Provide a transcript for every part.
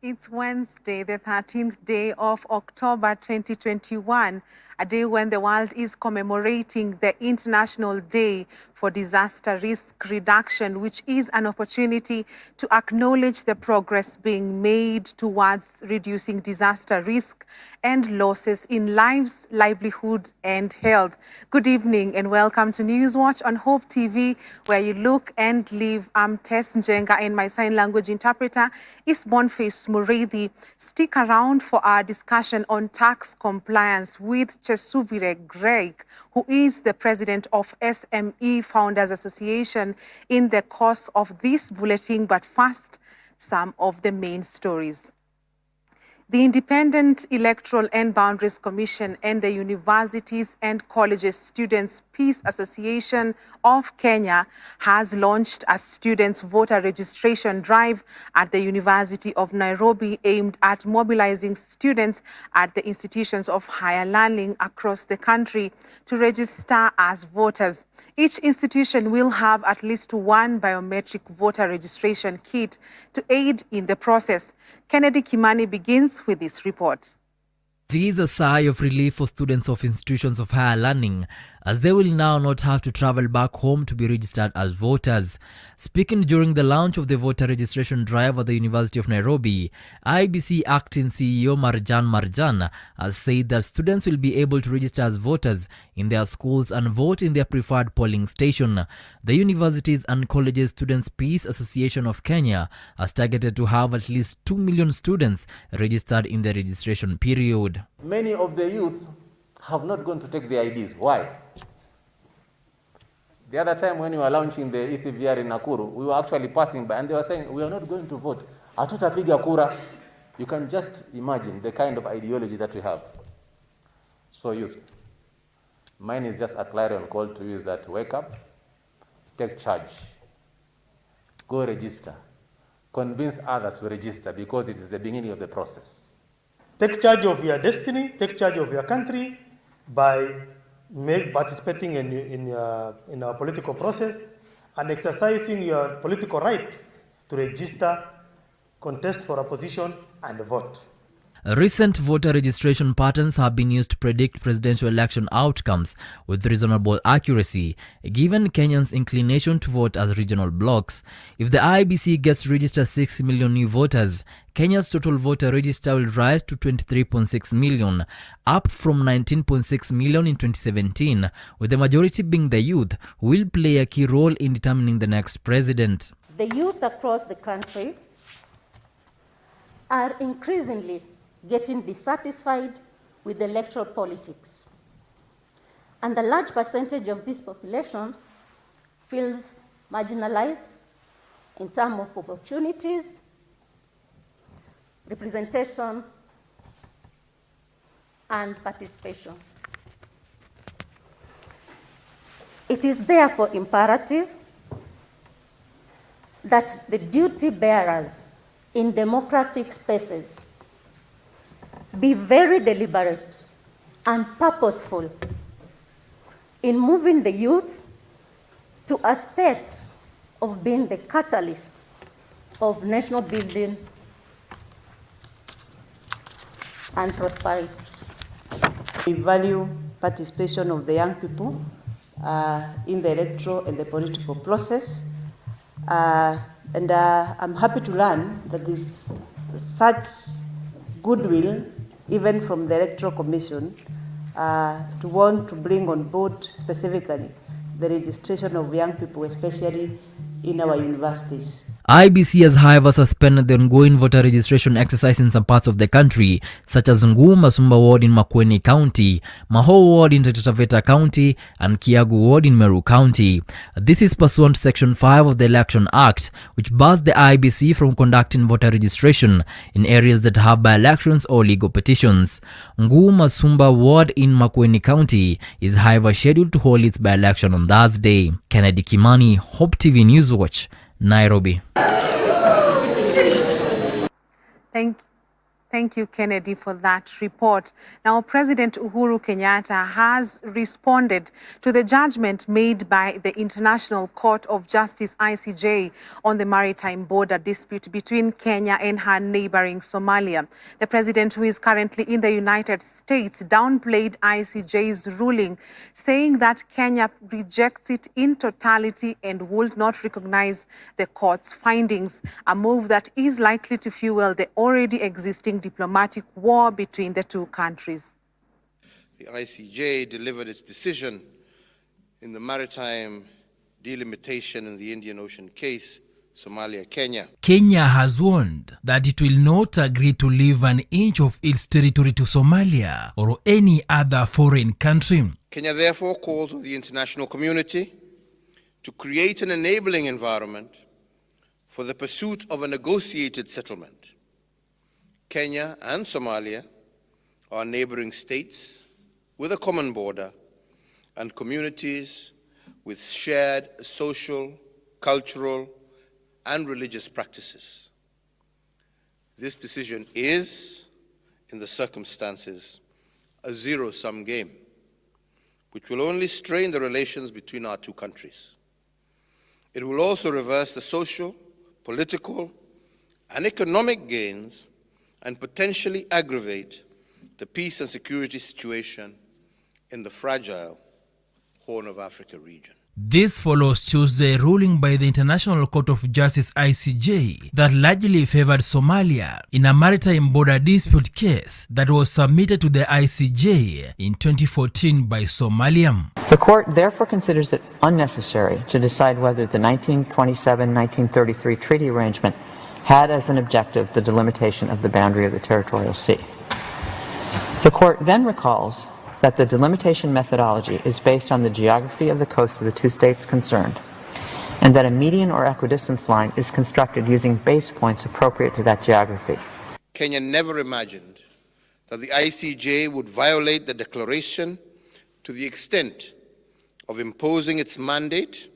It's Wednesday, the 13th day of October 2021, a day when the world is commemorating the International Day for Disaster Risk Reduction, which is an opportunity to acknowledge the progress being made towards reducing disaster risk and losses in lives, livelihood, and health. Good evening and welcome to Newswatch on Hope TV, where you look and live. I'm Tess Njenga and my sign language interpreter is Boniface Mureithi. Stick around for our discussion on tax compliance with Chesuvire Greg, who is the president of SME Founders Association, in the course of this bulletin. But first, some of the main stories. The Independent Electoral and Boundaries Commission and the Universities and Colleges Students' Peace Association of Kenya has launched a students' voter registration drive at the University of Nairobi aimed at mobilizing students at the institutions of higher learning across the country to register as voters. Each institution will have at least one biometric voter registration kit to aid in the process. Kennedy Kimani begins with this report. It is a sigh of relief for students of institutions of higher learning, as they will now not have to travel back home to be registered as voters. Speaking during the launch of the voter registration drive at the University of Nairobi, IBC Acting CEO Marjan has said that students will be able to register as voters in their schools and vote in their preferred polling station. The Universities and Colleges Students' Peace Association of Kenya has targeted to have at least 2 million students registered in the registration period. Many of the youth have not gone to take the IDs. Why? The other time when we were launching the ECVR in Nakuru, we were actually passing by and they were saying, we are not going to vote. Hatutapiga kura. You can just imagine the kind of ideology that we have. So youth, mine is just a clarion call to you is that wake up, take charge, go register, convince others to register because it is the beginning of the process. Take charge of your destiny, take charge of your country by participating in our political process and exercising your political right to register, contest for a position, and vote. Recent voter registration patterns have been used to predict presidential election outcomes with reasonable accuracy, given Kenyans' inclination to vote as regional blocs. If the IBC gets to register 6 million new voters, Kenya's total voter register will rise to 23.6 million, up from 19.6 million in 2017, with the majority being the youth, who will play a key role in determining the next president. The youth across the country are increasingly getting dissatisfied with electoral politics. And a large percentage of this population feels marginalized in terms of opportunities, representation, and participation. It is therefore imperative that the duty bearers in democratic spaces be very deliberate and purposeful in moving the youth to a state of being the catalyst of national building and prosperity. We value participation of the young people in the electoral and the political process. And I'm happy to learn that there's such goodwill, even from the Electoral Commission, to want to bring on board specifically the registration of young people, especially in our universities. IBC has, however, suspended the ongoing voter registration exercise in some parts of the country, such as Nguu Masumba Ward in Makueni County, Maho Ward in Taita Taveta County, and Kiagu Ward in Meru County. This is pursuant to Section 5 of the Election Act, which bars the IBC from conducting voter registration in areas that have by-elections or legal petitions. Nguu Masumba Ward in Makueni County is, however, scheduled to hold its by-election on Thursday. Kennedy Kimani, Hope TV Newswatch, Nairobi. Thank you, Kennedy, for that report. Now, President Uhuru Kenyatta has responded to the judgment made by the International Court of Justice, ICJ, on the maritime border dispute between Kenya and her neighboring Somalia. The president, who is currently in the United States, downplayed ICJ's ruling, saying that Kenya rejects it in totality and would not recognize the court's findings, a move that is likely to fuel the already existing diplomatic war between the two countries. The ICJ delivered its decision in the maritime delimitation in the Indian Ocean case, Somalia, Kenya. Kenya has warned that it will not agree to leave an inch of its territory to Somalia or any other foreign country. Kenya therefore calls on the international community to create an enabling environment for the pursuit of a negotiated settlement. Kenya and Somalia are neighboring states with a common border and communities with shared social, cultural, and religious practices. This decision is, in the circumstances, a zero-sum game, which will only strain the relations between our two countries. It will also reverse the social, political, and economic gains and potentially aggravate the peace and security situation in the fragile Horn of Africa region. This follows Tuesday ruling by the International Court of Justice ICJ that largely favored Somalia in a maritime border dispute case that was submitted to the ICJ in 2014 by Somalia. The court therefore considers it unnecessary to decide whether the 1927-1933 treaty arrangement had as an objective the delimitation of the boundary of the territorial sea. The court then recalls that the delimitation methodology is based on the geography of the coast of the two states concerned, and that a median or equidistance line is constructed using base points appropriate to that geography. Kenya never imagined that the ICJ would violate the declaration to the extent of imposing its mandate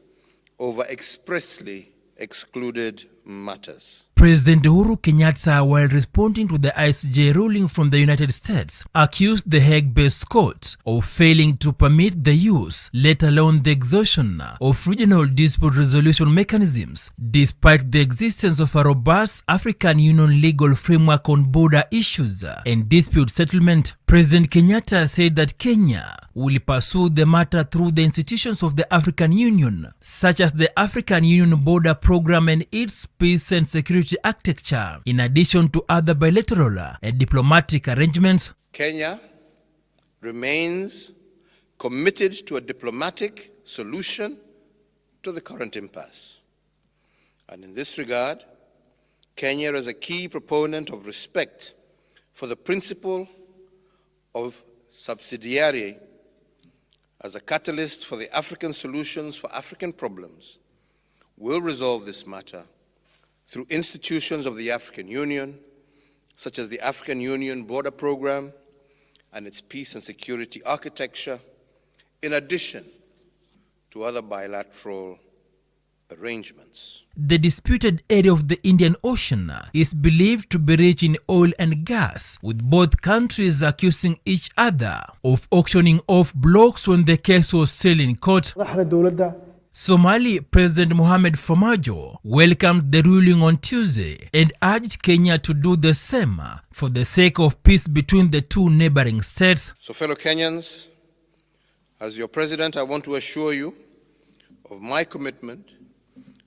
over expressly excluded matters. President Uhuru Kenyatta, while responding to the ICJ ruling from the United States, accused the Hague-based court of failing to permit the use, let alone the exhaustion, of regional dispute resolution mechanisms, despite the existence of a robust African Union legal framework on border issues and dispute settlement. President Kenyatta said that Kenya will pursue the matter through the institutions of the African Union, such as the African Union Border Program and its peace and security architecture, in addition to other bilateral and diplomatic arrangements. Kenya remains committed to a diplomatic solution to the current impasse. And in this regard, Kenya is a key proponent of respect for the principle of subsidiarity as a catalyst for the African solutions for African problems, will resolve this matter through institutions of the African Union, such as the African Union Border Program and its peace and security architecture, in addition to other bilateral arrangements. The disputed area of the Indian Ocean is believed to be rich in oil and gas, with both countries accusing each other of auctioning off blocks when the case was still in court. Somali President Mohamed Farmajo welcomed the ruling on Tuesday and urged Kenya to do the same for the sake of peace between the two neighboring states. So, fellow Kenyans, as your president, I want to assure you of my commitment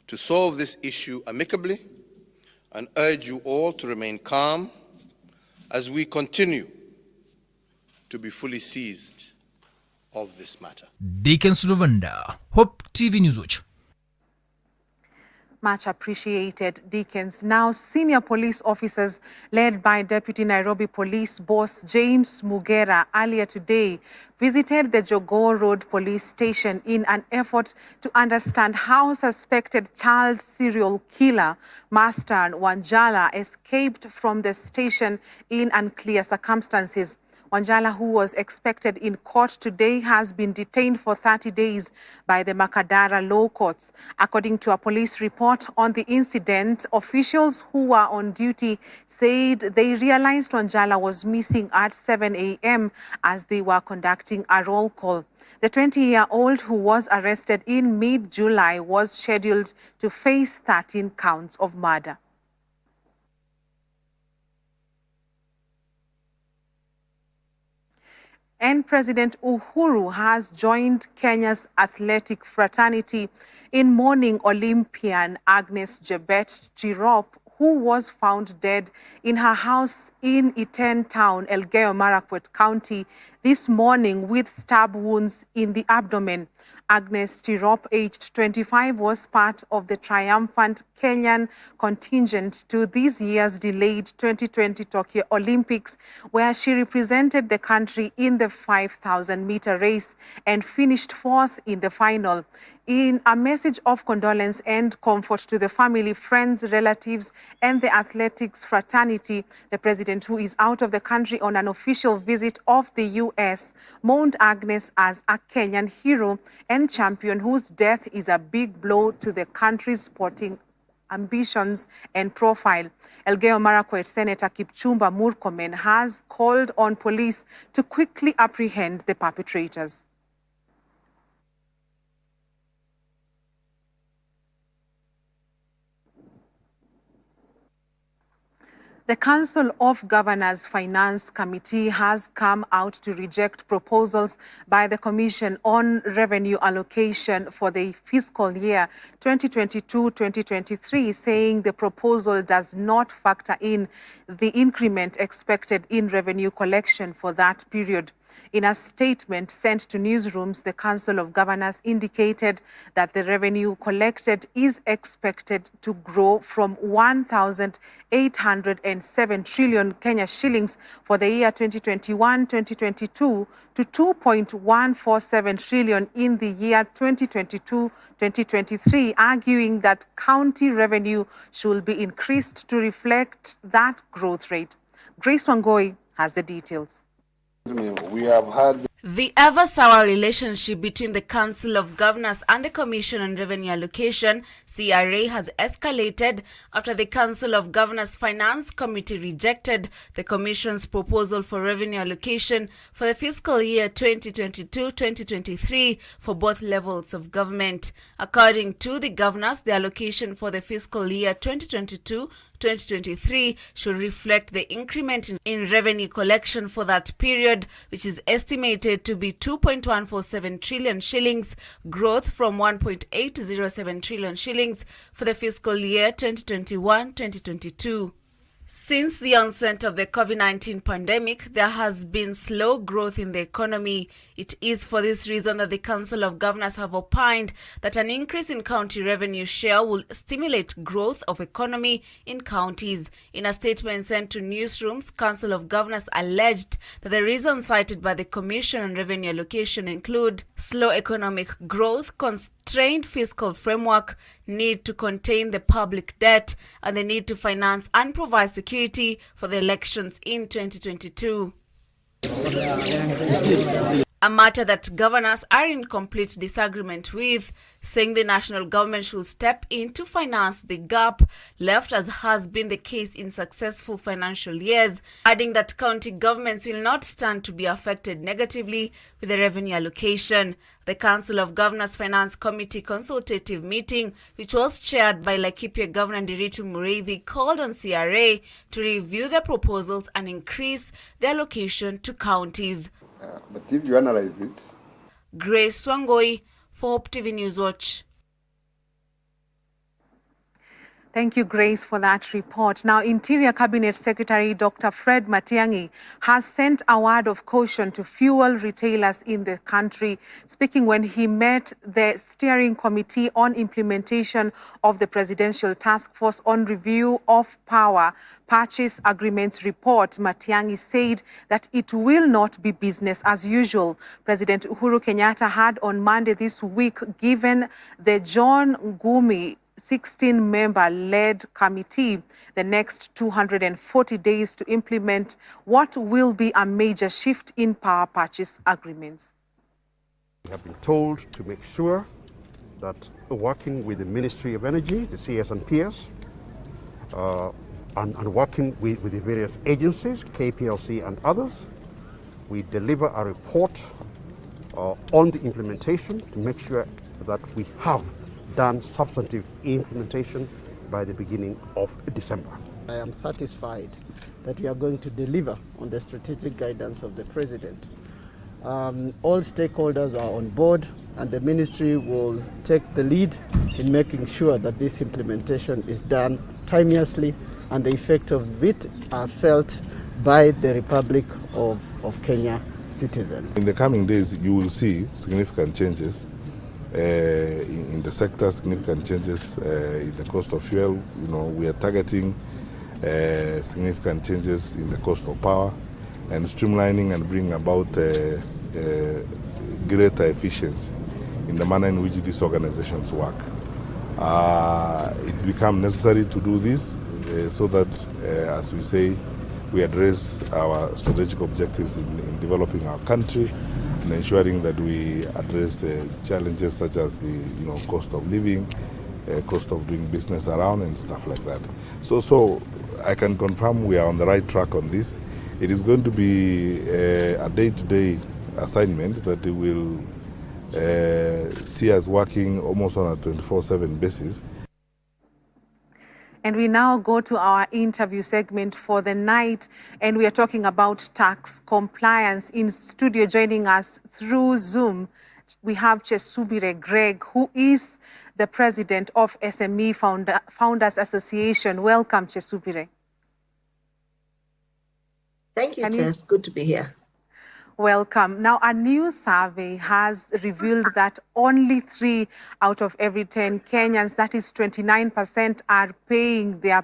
to solve this issue amicably and urge you all to remain calm as we continue to be fully seized of this matter. Dickens Rovanda, Hope TV News Watch. Much appreciated, Dickens. Now, senior police officers led by Deputy Nairobi Police Boss James Mugera earlier today visited the Jogoo Road Police Station in an effort to understand how suspected child serial killer Master Wanjala escaped from the station in unclear circumstances. Wanjala, who was expected in court today, has been detained for 30 days by the Makadara law courts. According to a police report on the incident, officials who were on duty said they realized Wanjala was missing at 7 a.m. as they were conducting a roll call. The 20-year-old, who was arrested in mid-July, was scheduled to face 13 counts of murder. And President Uhuru has joined Kenya's athletic fraternity in mourning Olympian Agnes Jebet Tirop, who was found dead in her house in Iten Town, Elgeyo Marakwet County, this morning with stab wounds in the abdomen. Agnes Tirop, aged 25, was part of the triumphant Kenyan contingent to this year's delayed 2020 Tokyo Olympics, where she represented the country in the 5,000-meter race and finished fourth in the final. In a message of condolence and comfort to the family, friends, relatives, and the athletics fraternity, the president, who is out of the country on an official visit of the U.S., mourned Agnes as a Kenyan hero and champion whose death is a big blow to the country's sporting ambitions and profile. Elgeyo Marakwet Senator Kipchumba Murkomen has called on police to quickly apprehend the perpetrators. The Council of Governors Finance Committee has come out to reject proposals by the Commission on Revenue Allocation for the fiscal year 2022-2023, saying the proposal does not factor in the increment expected in revenue collection for that period. In a statement sent to newsrooms, the Council of Governors indicated that the revenue collected is expected to grow from 1,807 trillion Kenya shillings for the year 2021-2022 to 2.147 trillion in the year 2022-2023, arguing that county revenue should be increased to reflect that growth rate. Grace Wangoi has the details. We have had the ever-sour relationship between the Council of Governors and the Commission on Revenue Allocation, CRA, has escalated after the Council of Governors Finance Committee rejected the Commission's proposal for revenue allocation for the fiscal year 2022-2023 for both levels of government. According to the governors, the allocation for the fiscal year 2022-2023 should reflect the increment in revenue collection for that period, which is estimated to be 2.147 trillion shillings, growth from 1.807 trillion shillings for the fiscal year 2021-2022. Since the onset of the COVID-19 pandemic, there has been slow growth in the economy. It is for this reason that the Council of Governors have opined that an increase in county revenue share will stimulate growth of economy in counties. In a statement sent to newsrooms, Council of Governors alleged that the reasons cited by the Commission on Revenue Allocation include slow economic growth, constrained fiscal framework, need to contain the public debt, and the need to finance and provide security for the elections in 2022. A matter that governors are in complete disagreement with, saying the national government should step in to finance the gap left, as has been the case in successful financial years, adding that county governments will not stand to be affected negatively with the revenue allocation. The Council of Governors Finance Committee consultative meeting, which was chaired by Laikipia Governor Ndiritu Mureithi, called on CRA to review their proposals and increase the allocation to counties. but if you analyze it, Grace Wangoi for Hope TV News Watch. Thank you, Grace, for that report. Now, Interior Cabinet Secretary Dr. Fred Matiang'i has sent a word of caution to fuel retailers in the country, speaking when he met the Steering Committee on Implementation of the Presidential Task Force on Review of Power Purchase Agreements report. Matiang'i said that it will not be business as usual. President Uhuru Kenyatta had on Monday this week given the John Ngumi 16-member-led committee the next 240 days to implement what will be a major shift in power purchase agreements. We have been told to make sure that working with the Ministry of Energy, the CS and PS, and working with the various agencies, KPLC and others, we deliver a report on the implementation to make sure that we have done substantive implementation by the beginning of December. I am satisfied that we are going to deliver on the strategic guidance of the President. All stakeholders are on board, and the ministry will take the lead in making sure that this implementation is done timeously and the effect of it are felt by the Republic of Kenya citizens. In the coming days, you will see significant changes in the sector, significant changes in the cost of fuel. We are targeting significant changes in the cost of power and streamlining and bringing about greater efficiency in the manner in which these organizations work. It becomes necessary to do this so that, as we say, we address our strategic objectives in developing our country and ensuring that we address the challenges such as the cost of living, cost of doing business around and stuff like that. So I can confirm we are on the right track on this. It is going to be a day-to-day assignment that will see us working almost on a 24/7 basis. And we now go to our interview segment for the night, and we are talking about tax compliance. In studio joining us through Zoom, we have Chesubire Greg, who is the president of SME Founders Association. Welcome, Chesubire. Thank you, Tess. Good to be here. Welcome. Now, a new survey has revealed that only 3 out of every 10 Kenyans, that is 29%, are paying their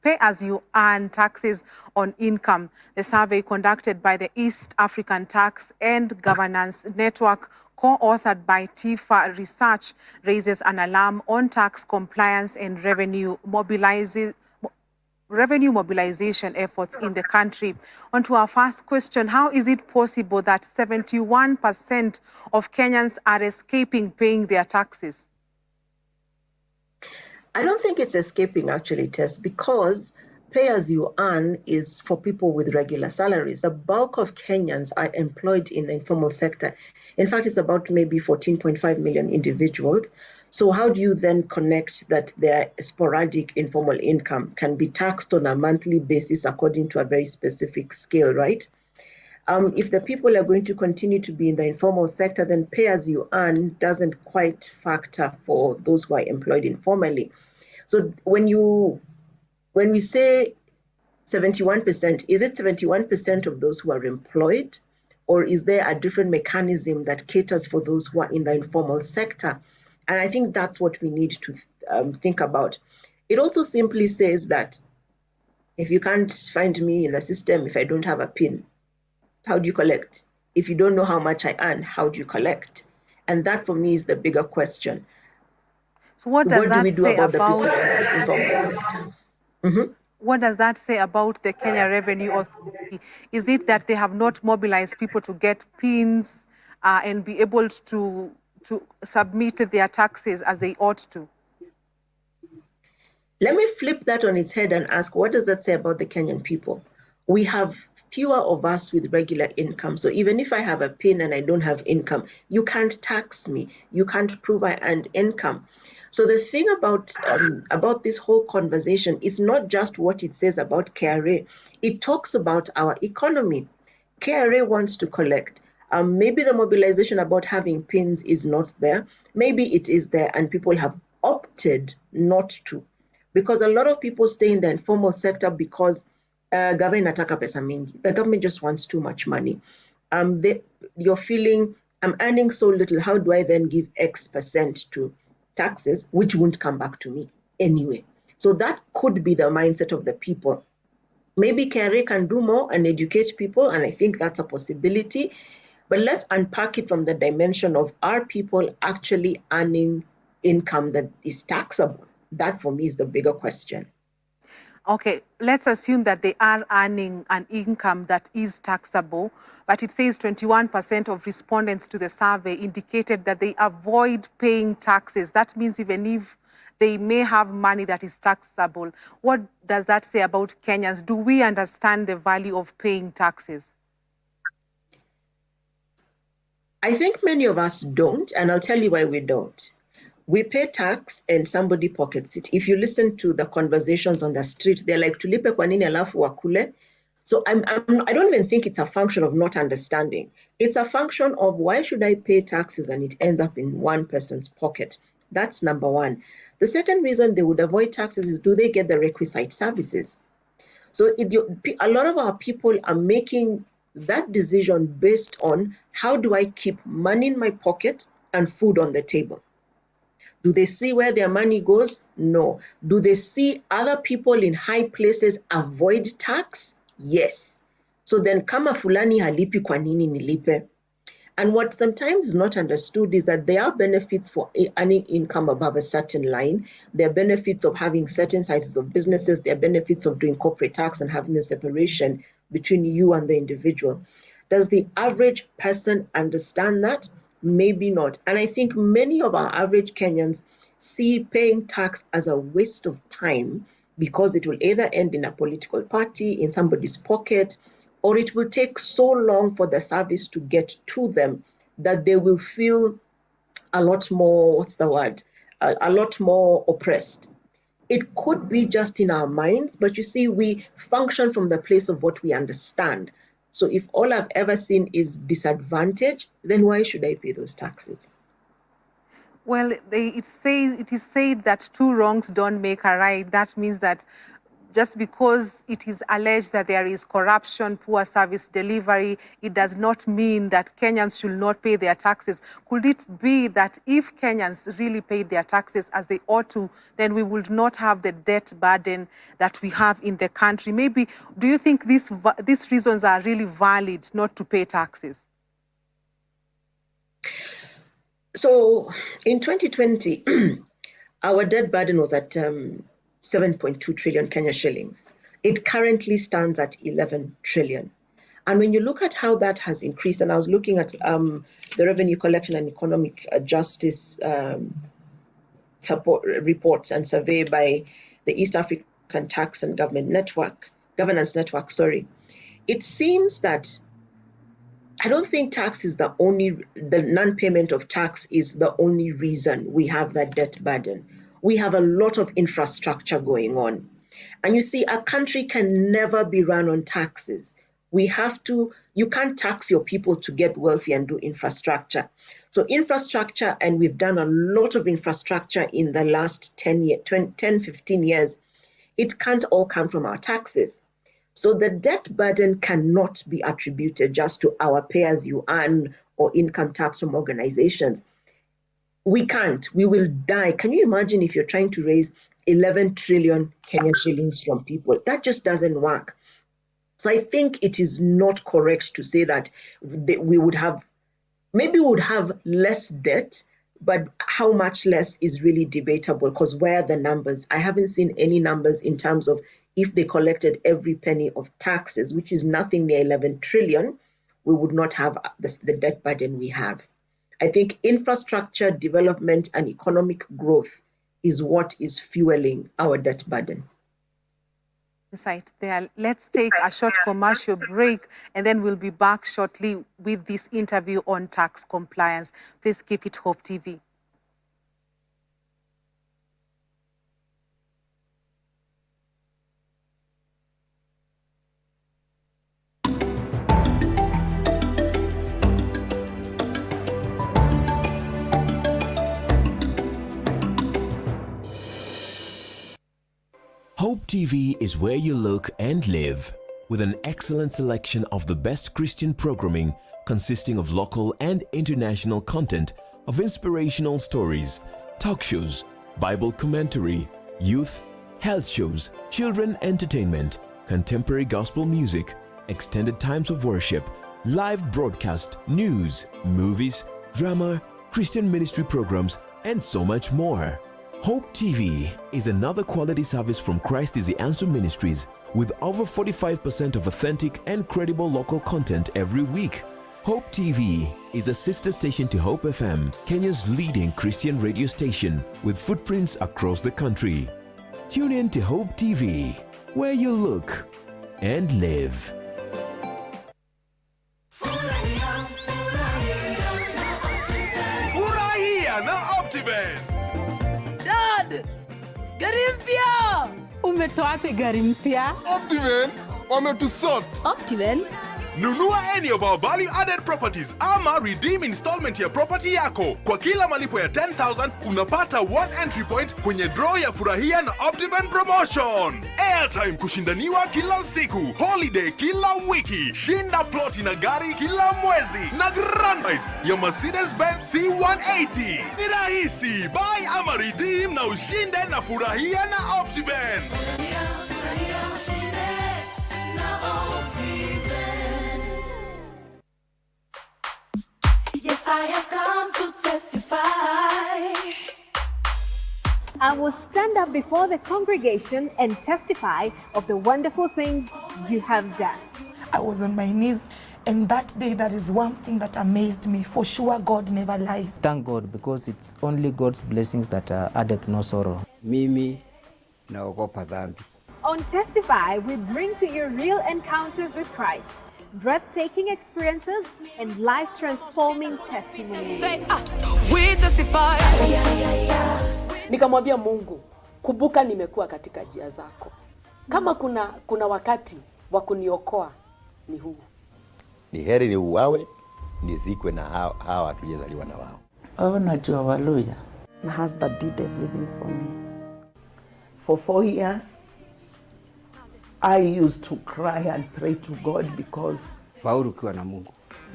pay-as-you-earn taxes on income. The survey, conducted by the East African Tax and Governance Network, co-authored by TIFA Research, raises an alarm on tax compliance and revenue mobilization efforts in the country. On to our first question, how is it possible that 71% of Kenyans are escaping paying their taxes? I don't think it's escaping, actually, Tess, because pay-as-you-earn is for people with regular salaries. The bulk of Kenyans are employed in the informal sector. In fact, it's about maybe 14.5 million individuals. So how do you then connect that their sporadic informal income can be taxed on a monthly basis according to a very specific scale, right? If the people are going to continue to be in the informal sector, then pay-as-you-earn doesn't quite factor for those who are employed informally. So when we say 71%, is it 71% of those who are employed, or is there a different mechanism that caters for those who are in the informal sector? And I think that's what we need to think about. It also simply says that if you can't find me in the system, if I don't have a PIN, how do you collect? If you don't know how much I earn, how do you collect? And that for me is the bigger question. So what does that say about the people in the informal sector? Mm-hmm. What does that say about the Kenya Revenue Authority? Is it that they have not mobilized people to get PINs and be able to submit their taxes as they ought to? Let me flip that on its head and ask, what does that say about the Kenyan people? We have fewer of us with regular income. So even if I have a PIN and I don't have income, you can't tax me. You can't prove I earned income. So the thing about this whole conversation is not just what it says about KRA. It talks about our economy. KRA wants to collect. Maybe the mobilization about having PINs is not there. Maybe it is there and people have opted not to. Because a lot of people stay in the informal sector because government inataka pesa mingi. The government just wants too much money. You're feeling, I'm earning so little, how do I then give X percent to taxes, which won't come back to me anyway? So that could be the mindset of the people. Maybe KRA can do more and educate people, and I think that's a possibility. But let's unpack it from the dimension of, are people actually earning income that is taxable? That for me is the bigger question. Okay, let's assume that they are earning an income that is taxable, but it says 21% of respondents to the survey indicated that they avoid paying taxes. That means even if they may have money that is taxable, what does that say about Kenyans? Do we understand the value of paying taxes? I think many of us don't, and I'll tell you why we don't. We pay tax and somebody pockets it. If you listen to the conversations on the street, they're like, tulipe kwa nini alafu wakule? So I don't even think it's a function of not understanding. It's a function of why should I pay taxes and it ends up in one person's pocket? That's number one. The second reason they would avoid taxes is, do they get the requisite services? So a lot of our people are making that decision based on, how do I keep money in my pocket and food on the table? Do they see where their money goes? No. Do they see other people in high places avoid tax? Yes. So then, kama fulani halipi kwa nini nilipe? And what sometimes is not understood is that there are benefits for earning income above a certain line. There are benefits of having certain sizes of businesses. There are benefits of doing corporate tax and having the separation between you and the individual. Does the average person understand that? Maybe not. And I think many of our average Kenyans see paying tax as a waste of time, because it will either end in a political party, in somebody's pocket, or it will take so long for the service to get to them that they will feel a lot more, a lot more oppressed. It could be just in our minds, but you see, we function from the place of what we understand. So if all I've ever seen is disadvantage, then why should I pay those taxes? Well, it is said that two wrongs don't make a right. That means that just because it is alleged that there is corruption, poor service delivery, it does not mean that Kenyans should not pay their taxes. Could it be that if Kenyans really paid their taxes as they ought to, then we would not have the debt burden that we have in the country? Maybe, do you think these reasons are really valid not to pay taxes? So in 2020, our debt burden was at 7.2 trillion Kenya shillings. It currently stands at 11 trillion. And when you look at how that has increased, and I was looking at the Revenue Collection and Economic Justice support reports and survey by the East African Tax and Governance Network, it seems that I don't think tax is the non-payment of tax is the only reason we have that debt burden. We have a lot of infrastructure going on. And you see, a country can never be run on taxes. You can't tax your people to get wealthy and do infrastructure. So infrastructure, and we've done a lot of infrastructure in the last 10, 15 years, it can't all come from our taxes. So the debt burden cannot be attributed just to our pay-as-you-earn or income tax from organizations. We can't. We will die. Can you imagine if you're trying to raise 11 trillion Kenya shillings from people? That just doesn't work. So I think it is not correct to say that we would have less debt, but how much less is really debatable, because where are the numbers? I haven't seen any numbers in terms of if they collected every penny of taxes, which is nothing near 11 trillion, we would not have the debt burden we have. I think infrastructure development and economic growth is what is fueling our debt burden. Insight there. Let's take a short commercial break, and then we'll be back shortly with this interview on tax compliance. Please keep it Hope TV. Hope TV is where you look and live, with an excellent selection of the best Christian programming consisting of local and international content of inspirational stories, talk shows, Bible commentary, youth, health shows, children entertainment, contemporary gospel music, extended times of worship, live broadcast, news, movies, drama, Christian ministry programs, and so much more. Hope TV is another quality service from Christ is the Answer Ministries with over 45% of authentic and credible local content every week. Hope TV is a sister station to Hope FM, Kenya's leading Christian radio station with footprints across the country. Tune in to Hope TV, where you look and live. Furahia na Optiven! Dad! Gari mpya! Umetoa wapi gari mpya? Optiven wametusort. Optiven? Nunua any of our value-added properties ama redeem installment ya property yako. Kwa kila malipo ya 10,000 unapata 1 entry point kwenye draw ya Furahia na Optiven promotion. Airtime kushindaniwa kila siku, holiday kila wiki, shinda ploti na gari kila mwezi na grand prize ya Mercedes-Benz C180. Ni rahisi, buy ama redeem na ushinde na Furahia na Optiven. Yes, I have come to testify. I will stand up before the congregation and testify of the wonderful things you have done. I was on my knees, and that day, that is one thing that amazed me. For sure, God never lies. Thank God, because it's only God's blessings that addeth no sorrow. Mimi naogopa dhambi. On Testify, we bring to you real encounters with Christ, breathtaking experiences, and life-transforming testimonies. We testify. Nikamwambia Mungu, kumbuka nimekuwa katika njia zako. Kama kuna wakati wa kuniokoa ni huu. Ni heri ni uwawe, nizikwe na hawa tulizaliwa na wao. Oh, najua Waluya. My husband did everything for me. For 4 years, I used to cry and pray to God because Faulu ukiwa na Mungu.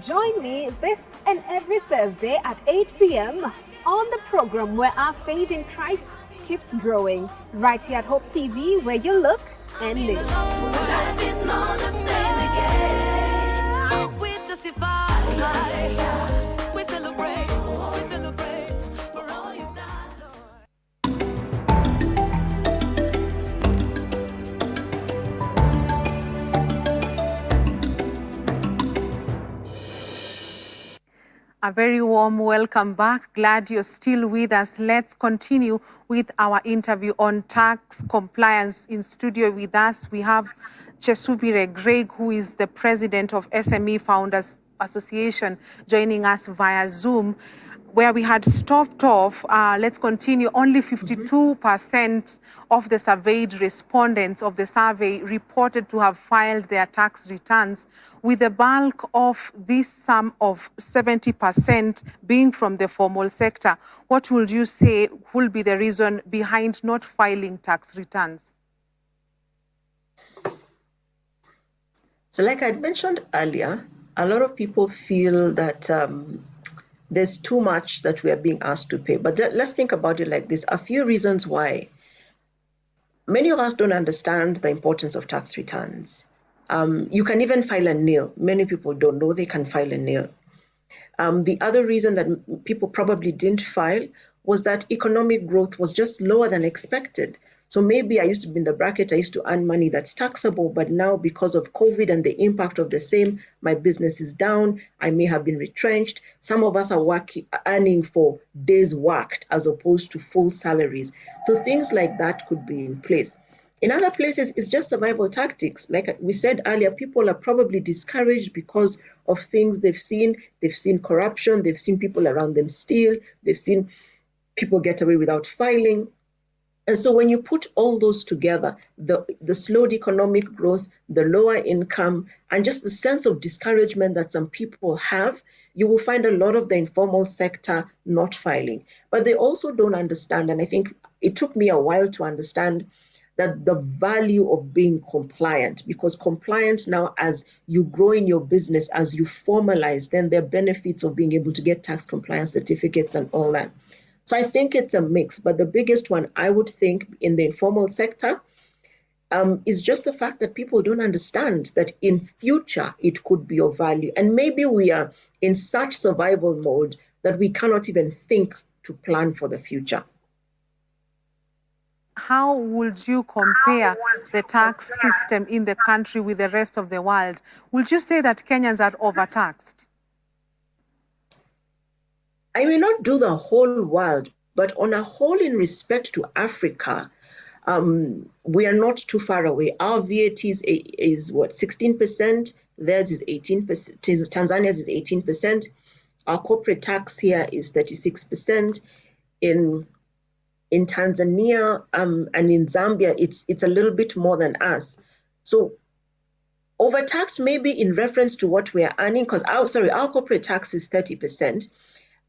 Join me this and every Thursday at 8 p.m. on the program where our faith in Christ keeps growing. Right here at Hope TV, where you look and live. Life is not the same again. We testify. We celebrate. We celebrate for all you've done. A very warm welcome back. Glad you're still with us. Let's continue with our interview on tax compliance. In studio with us, we have Chesubire Greg, who is the president of SME Founders Association, joining us via Zoom. Where we had stopped off, let's continue. Only 52% of the surveyed respondents of the survey reported to have filed their tax returns, with the bulk of this sum of 70% being from the formal sector. What would you say will be the reason behind not filing tax returns? So like I mentioned earlier, a lot of people feel that there's too much that we are being asked to pay. But let's think about it like this. A few reasons why. Many of us don't understand the importance of tax returns. You can even file a nil. Many people don't know they can file a nil. The other reason that people probably didn't file was that economic growth was just lower than expected. So maybe I used to be in the bracket, I used to earn money that's taxable, but now because of COVID and the impact of the same, my business is down, I may have been retrenched. Some of us are earning for days worked as opposed to full salaries. So things like that could be in place. In other places, it's just survival tactics. Like we said earlier, people are probably discouraged because of things they've seen. They've seen corruption, they've seen people around them steal, they've seen people get away without filing. And so when you put all those together, the slowed economic growth, the lower income, and just the sense of discouragement that some people have, you will find a lot of the informal sector not filing. But they also don't understand, and I think it took me a while to understand that the value of being compliant, because compliance now, as you grow in your business, as you formalize, then there are benefits of being able to get tax compliance certificates and all that. So I think it's a mix, but the biggest one I would think in the informal sector is just the fact that people don't understand that in future it could be of value. And maybe we are in such survival mode that we cannot even think to plan for the future. How would you compare the tax system in the country with the rest of the world? Would you say that Kenyans are overtaxed? I may not do the whole world, but on a whole, in respect to Africa, we are not too far away. Our VAT is what, 16%? Theirs is 18%. Tanzania's is 18%. Our corporate tax here is 36%. In Tanzania and in Zambia, it's a little bit more than us. So overtaxed maybe in reference to what we are earning, because our corporate tax is 30%.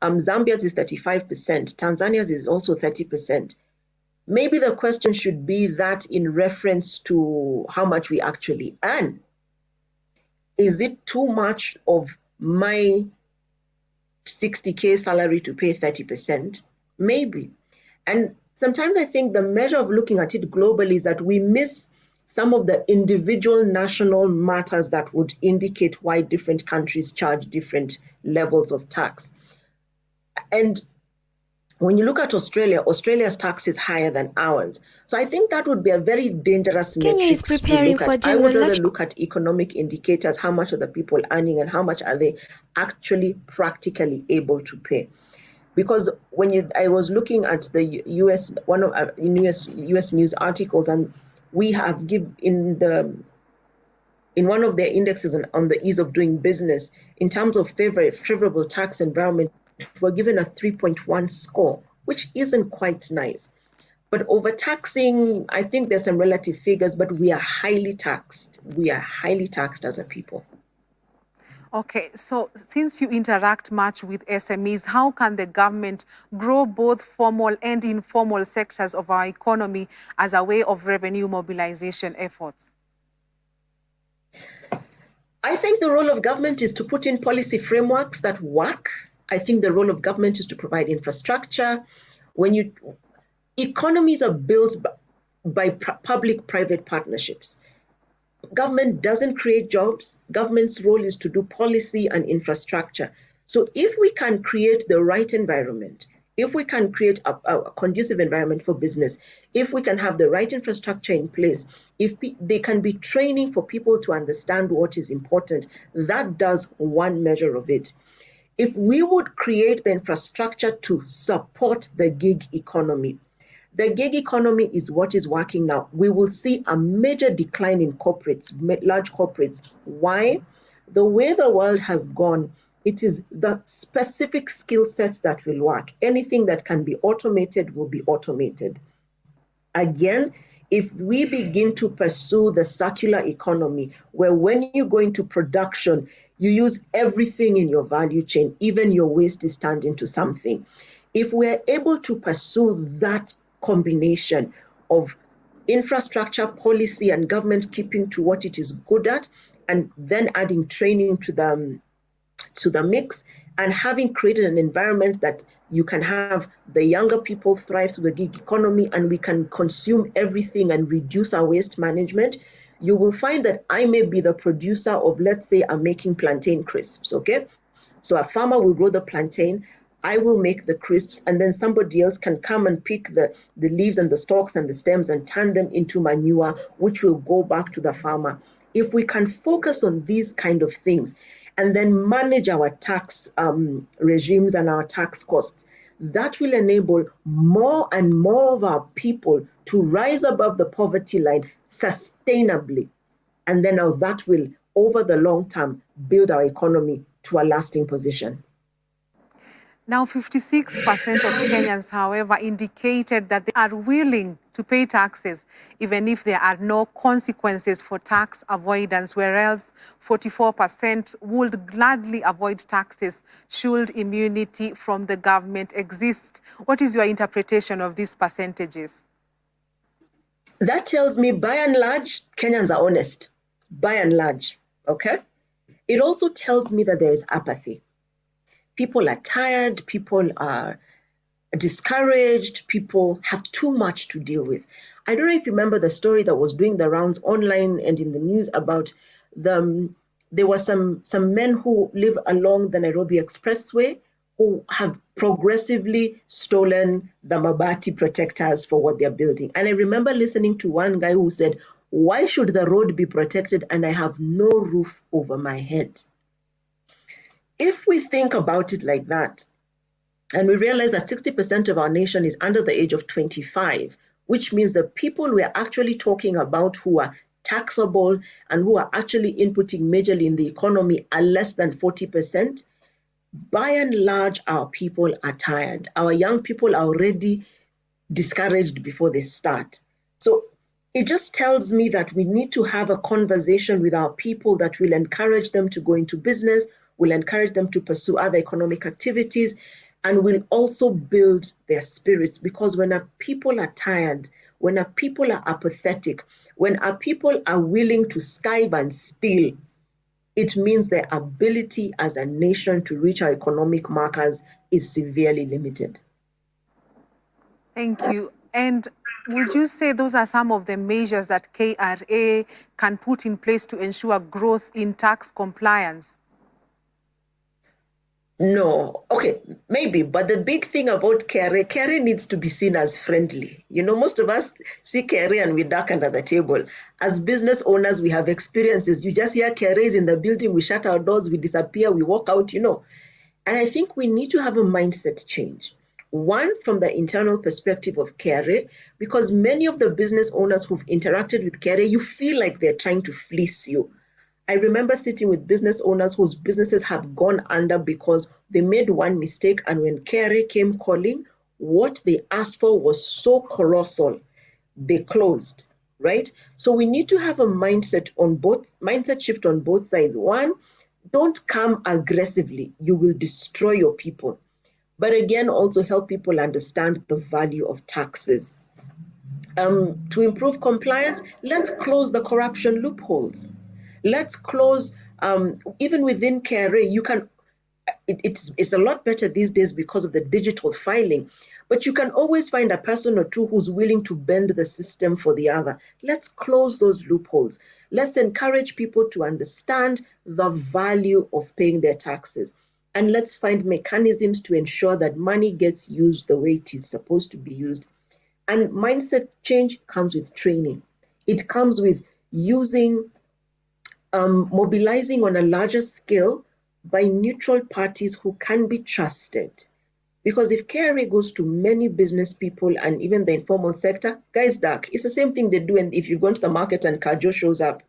Zambia's is 35%. Tanzania's is also 30%. Maybe the question should be that in reference to how much we actually earn. Is it too much of my 60K salary to pay 30%? Maybe. And sometimes I think the measure of looking at it globally is that we miss some of the individual national matters that would indicate why different countries charge different levels of tax. And when you look at Australia, Australia's tax is higher than ours. So I think that would be a very dangerous metric to look at. I would rather look at economic indicators, how much are the people earning and how much are they actually practically able to pay. Because I was looking at the US, one of US news articles, and we have in one of their indexes on the ease of doing business, in terms of favorable tax environment, we're given a 3.1 score, which isn't quite nice. But overtaxing, I think there's some relative figures, but we are highly taxed. We are highly taxed as a people. Okay, so since you interact much with SMEs, how can the government grow both formal and informal sectors of our economy as a way of revenue mobilization efforts? I think the role of government is to put in policy frameworks that work. I think the role of government is to provide infrastructure. Economies are built by public-private partnerships. Government doesn't create jobs. Government's role is to do policy and infrastructure. So if we can create the right environment, if we can create a conducive environment for business, if we can have the right infrastructure in place, if they can be training for people to understand what is important, that does one measure of it. If we would create the infrastructure to support the gig economy, the gig economy is what is working now. We will see a major decline in corporates, large corporates. Why? The way the world has gone, it is the specific skill sets that will work. Anything that can be automated will be automated. Again, if we begin to pursue the circular economy, where when you go into production, you use everything in your value chain, even your waste is turned into something. If we're able to pursue that combination of infrastructure, policy, and government keeping to what it is good at, and then adding training to the mix, and having created an environment that you can have the younger people thrive through the gig economy, and we can consume everything and reduce our waste management, you will find that I may be the producer of, let's say, I'm making plantain crisps, okay? So a farmer will grow the plantain, I will make the crisps, and then somebody else can come and pick the leaves and the stalks and the stems and turn them into manure, which will go back to the farmer. If we can focus on these kind of things and then manage our tax regimes and our tax costs, that will enable more and more of our people to rise above the poverty line sustainably. And then now that will, over the long term, build our economy to a lasting position. Now, 56% of Kenyans, however, indicated that they are willing to pay taxes, even if there are no consequences for tax avoidance, whereas 44% would gladly avoid taxes should immunity from the government exist. What is your interpretation of these percentages? That tells me, by and large, Kenyans are honest, by and large, okay? It also tells me that there is apathy. People are tired, people are discouraged, people have too much to deal with. I don't know if you remember the story that was doing the rounds online and in the news about there were some men who live along the Nairobi Expressway who have progressively stolen the Mabati protectors for what they're building. And I remember listening to one guy who said, why should the road be protected and I have no roof over my head? If we think about it like that, and we realize that 60% of our nation is under the age of 25, which means the people we're actually talking about who are taxable and who are actually inputting majorly in the economy are less than 40%. By and large, our people are tired. Our young people are already discouraged before they start. So it just tells me that we need to have a conversation with our people that will encourage them to go into business, will encourage them to pursue other economic activities, and will also build their spirits. Because when our people are tired, when our people are apathetic, when our people are willing to skive and steal, it means their ability as a nation to reach our economic markers is severely limited. Thank you. And would you say those are some of the measures that KRA can put in place to ensure growth in tax compliance? No, okay, maybe, but the big thing about KRA needs to be seen as friendly. You know, most of us see KRA and we duck under the table. As business owners, we have experiences. You just hear KRA is in the building, we shut our doors, we disappear, we walk out, you know. And I think we need to have a mindset change. One, from the internal perspective of KRA, because many of the business owners who've interacted with KRA, you feel like they're trying to fleece you. I remember sitting with business owners whose businesses have gone under because they made one mistake, and when KRA came calling, what they asked for was so colossal, they closed, right? So we need to have a mindset shift on both sides. One, don't come aggressively. You will destroy your people. But again, also help people understand the value of taxes. To improve compliance, let's close the corruption loopholes. Let's close, even within KRA, you can, it's a lot better these days because of the digital filing, but you can always find a person or two who's willing to bend the system for the other. Let's close those loopholes. Let's encourage people to understand the value of paying their taxes. And let's find mechanisms to ensure that money gets used the way it is supposed to be used. And mindset change comes with training. It comes with using, mobilizing on a larger scale by neutral parties who can be trusted. Because if KRA goes to many business people and even the informal sector, guys duck. It's the same thing they do if you go into the market and Kajo shows up.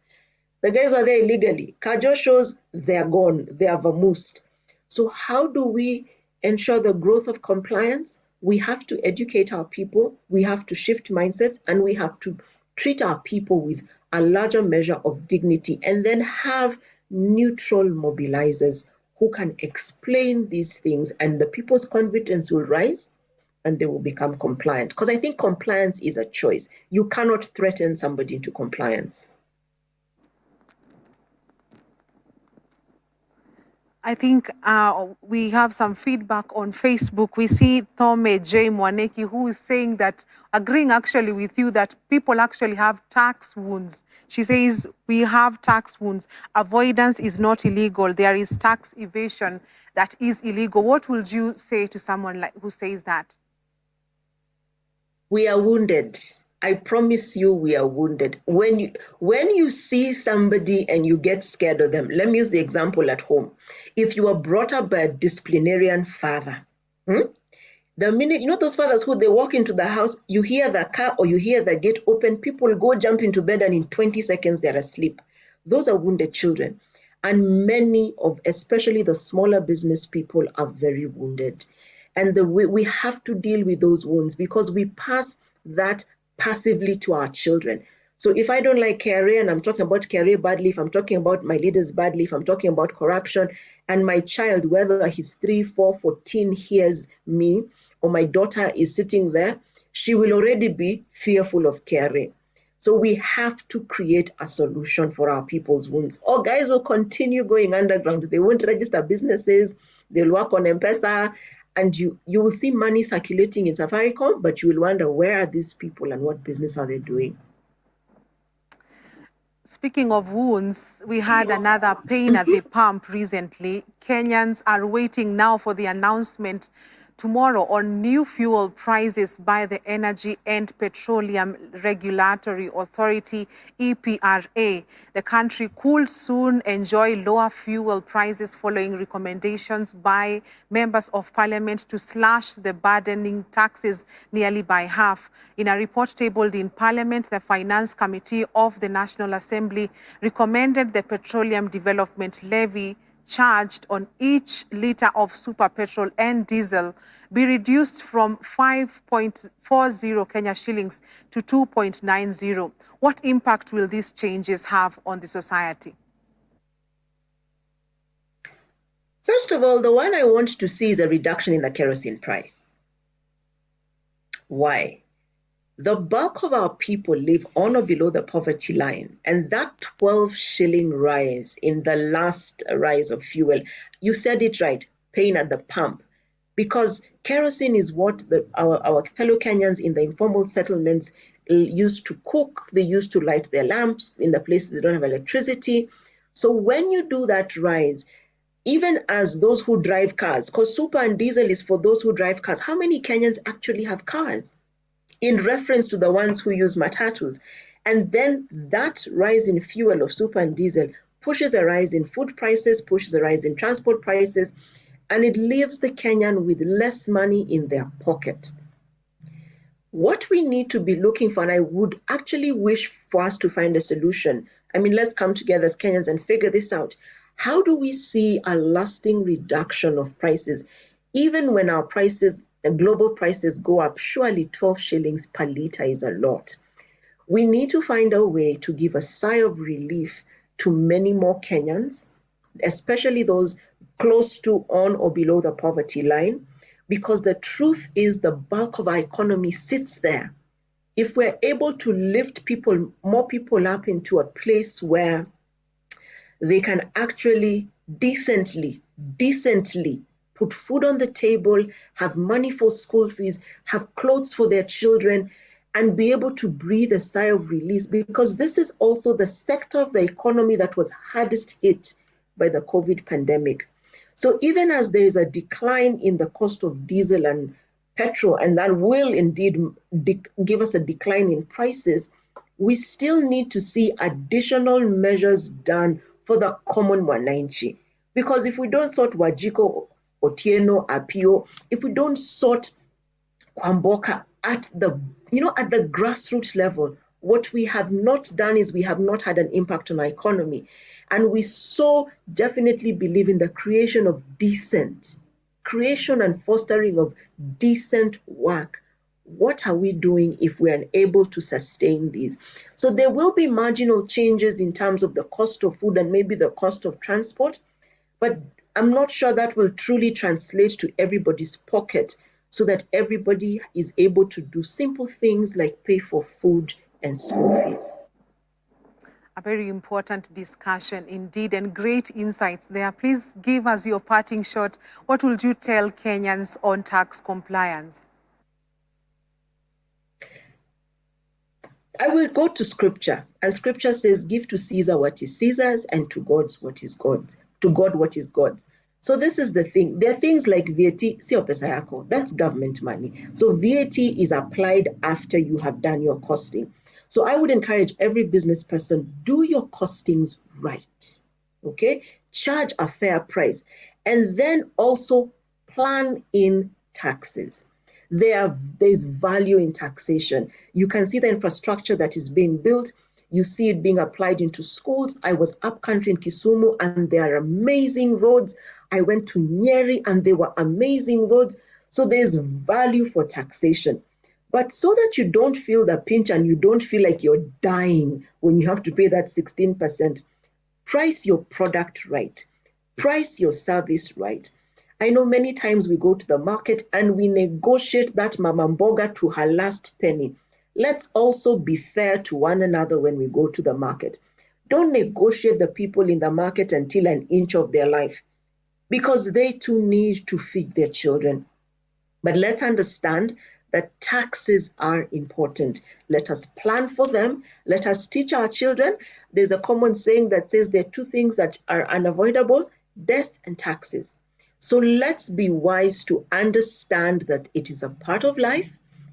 The guys are there illegally. Kajo shows, they're gone, they are vamoosed. So how do we ensure the growth of compliance? We have to educate our people, we have to shift mindsets, and we have to treat our people with a larger measure of dignity, and then have neutral mobilizers who can explain these things, and the people's confidence will rise and they will become compliant. Because I think compliance is a choice. You cannot threaten somebody into compliance. I think we have some feedback on Facebook. We see Thome J. Mwaneki, who is saying that, agreeing actually with you, that people actually have tax wounds. She says, we have tax wounds. Avoidance is not illegal. There is tax evasion that is illegal. What would you say to someone who says that? We are wounded. I promise you, we are wounded. When you see somebody and you get scared of them, let me use the example at home. If you are brought up by a disciplinarian father, the minute, you know those fathers who they walk into the house, you hear the car or you hear the gate open, people go jump into bed and in 20 seconds they're asleep. Those are wounded children. And many of, especially the smaller business people, are very wounded. And we have to deal with those wounds because we pass that passively to our children. So if I don't like KRA and I'm talking about KRA badly, if I'm talking about my leaders badly, if I'm talking about corruption, and my child, whether he's 3, 4, 14, hears me, or my daughter is sitting there, she will already be fearful of KRA. So we have to create a solution for our people's wounds. Or guys will continue going underground. They won't register businesses. They'll work on M-Pesa. And you will see money circulating in Safaricom, but you will wonder, where are these people and what business are they doing? Speaking of wounds, we had another pain at the pump recently. Kenyans are waiting now for the announcement tomorrow on new fuel prices by the Energy and Petroleum Regulatory Authority, EPRA. The country could soon enjoy lower fuel prices following recommendations by members of parliament to slash the burdening taxes nearly by half. In a report tabled in parliament, the Finance Committee of the National Assembly recommended the Petroleum Development Levy charged on each litre of super petrol and diesel be reduced from 5.40 Kenya shillings to 2.90. What impact will these changes have on the society? First of all, the one I want to see is a reduction in the kerosene price. Why? The bulk of our people live on or below the poverty line, and that 12 shilling rise in the last rise of fuel, you said it right, pain at the pump, because kerosene is what our fellow Kenyans in the informal settlements used to cook, they used to light their lamps in the places they don't have electricity. So when you do that rise, even as those who drive cars, because super and diesel is for those who drive cars, how many Kenyans actually have cars? In reference to the ones who use matatus. And then that rise in fuel of super and diesel pushes a rise in food prices, pushes a rise in transport prices, and it leaves the Kenyan with less money in their pocket. What we need to be looking for, and I would actually wish for us to find a solution. I mean, let's come together as Kenyans and figure this out. How do we see a lasting reduction of prices? Even when our prices, the global prices go up, surely 12 shillings per litre is a lot. We need to find a way to give a sigh of relief to many more Kenyans, especially those close to, on, or below the poverty line, because the truth is the bulk of our economy sits there. If we're able to lift more people up into a place where they can actually decently put food on the table, have money for school fees, have clothes for their children, and be able to breathe a sigh of release, because this is also the sector of the economy that was hardest hit by the COVID pandemic. So even as there is a decline in the cost of diesel and petrol, and that will indeed give us a decline in prices, we still need to see additional measures done for the common Mwananchi. Because if we don't sort Wajiko, Otieno, Apio, if we don't sort Kwamboka at the grassroots level, what we have not done is we have not had an impact on our economy. And we so definitely believe in the creation and fostering of decent work. What are we doing if we are unable to sustain these? So there will be marginal changes in terms of the cost of food and maybe the cost of transport, but I'm not sure that will truly translate to everybody's pocket so that everybody is able to do simple things like pay for food and school fees. A very important discussion indeed, and great insights there. Please give us your parting shot. What would you tell Kenyans on tax compliance? I will go to scripture, and scripture says, give to Caesar what is Caesar's and to God what is God's. To God what is God's. So this is the thing. There are things like VAT, sio pesa yako, that's government money. So VAT is applied after you have done your costing. So I would encourage every business person, do your costings right, okay? Charge a fair price. And then also plan in taxes. There's value in taxation. You can see the infrastructure that is being built. You see it being applied into schools. I was up country in Kisumu and there are amazing roads. I went to Nyeri and there were amazing roads. So there's value for taxation. But so that you don't feel the pinch and you don't feel like you're dying when you have to pay that 16%, price your product right. Price your service right. I know many times we go to the market and we negotiate that mama mboga to her last penny. Let's also be fair to one another when we go to the market. Don't negotiate the people in the market until an inch of their life, because they too need to feed their children. But let's understand that taxes are important. Let us plan for them. Let us teach our children. There's a common saying that says there are two things that are unavoidable: death and taxes. So let's be wise to understand that it is a part of life,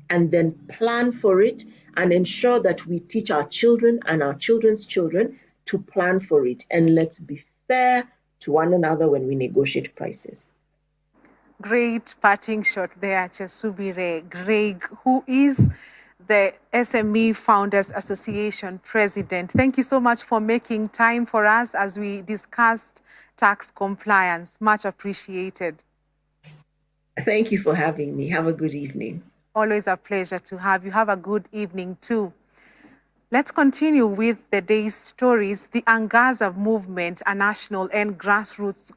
and then plan for it and ensure that we teach our children and our children's children to plan for it. And let's be fair to one another when we negotiate prices. Great parting shot there, Chesubire Greg, who is the SME Founders Association president. Thank you so much for making time for us as we discussed tax compliance. Much appreciated. Thank you for having me. Have a good evening. Always a pleasure to have you. Have a good evening too. Let's continue with the day's stories. The Angaza movement, a national and grassroots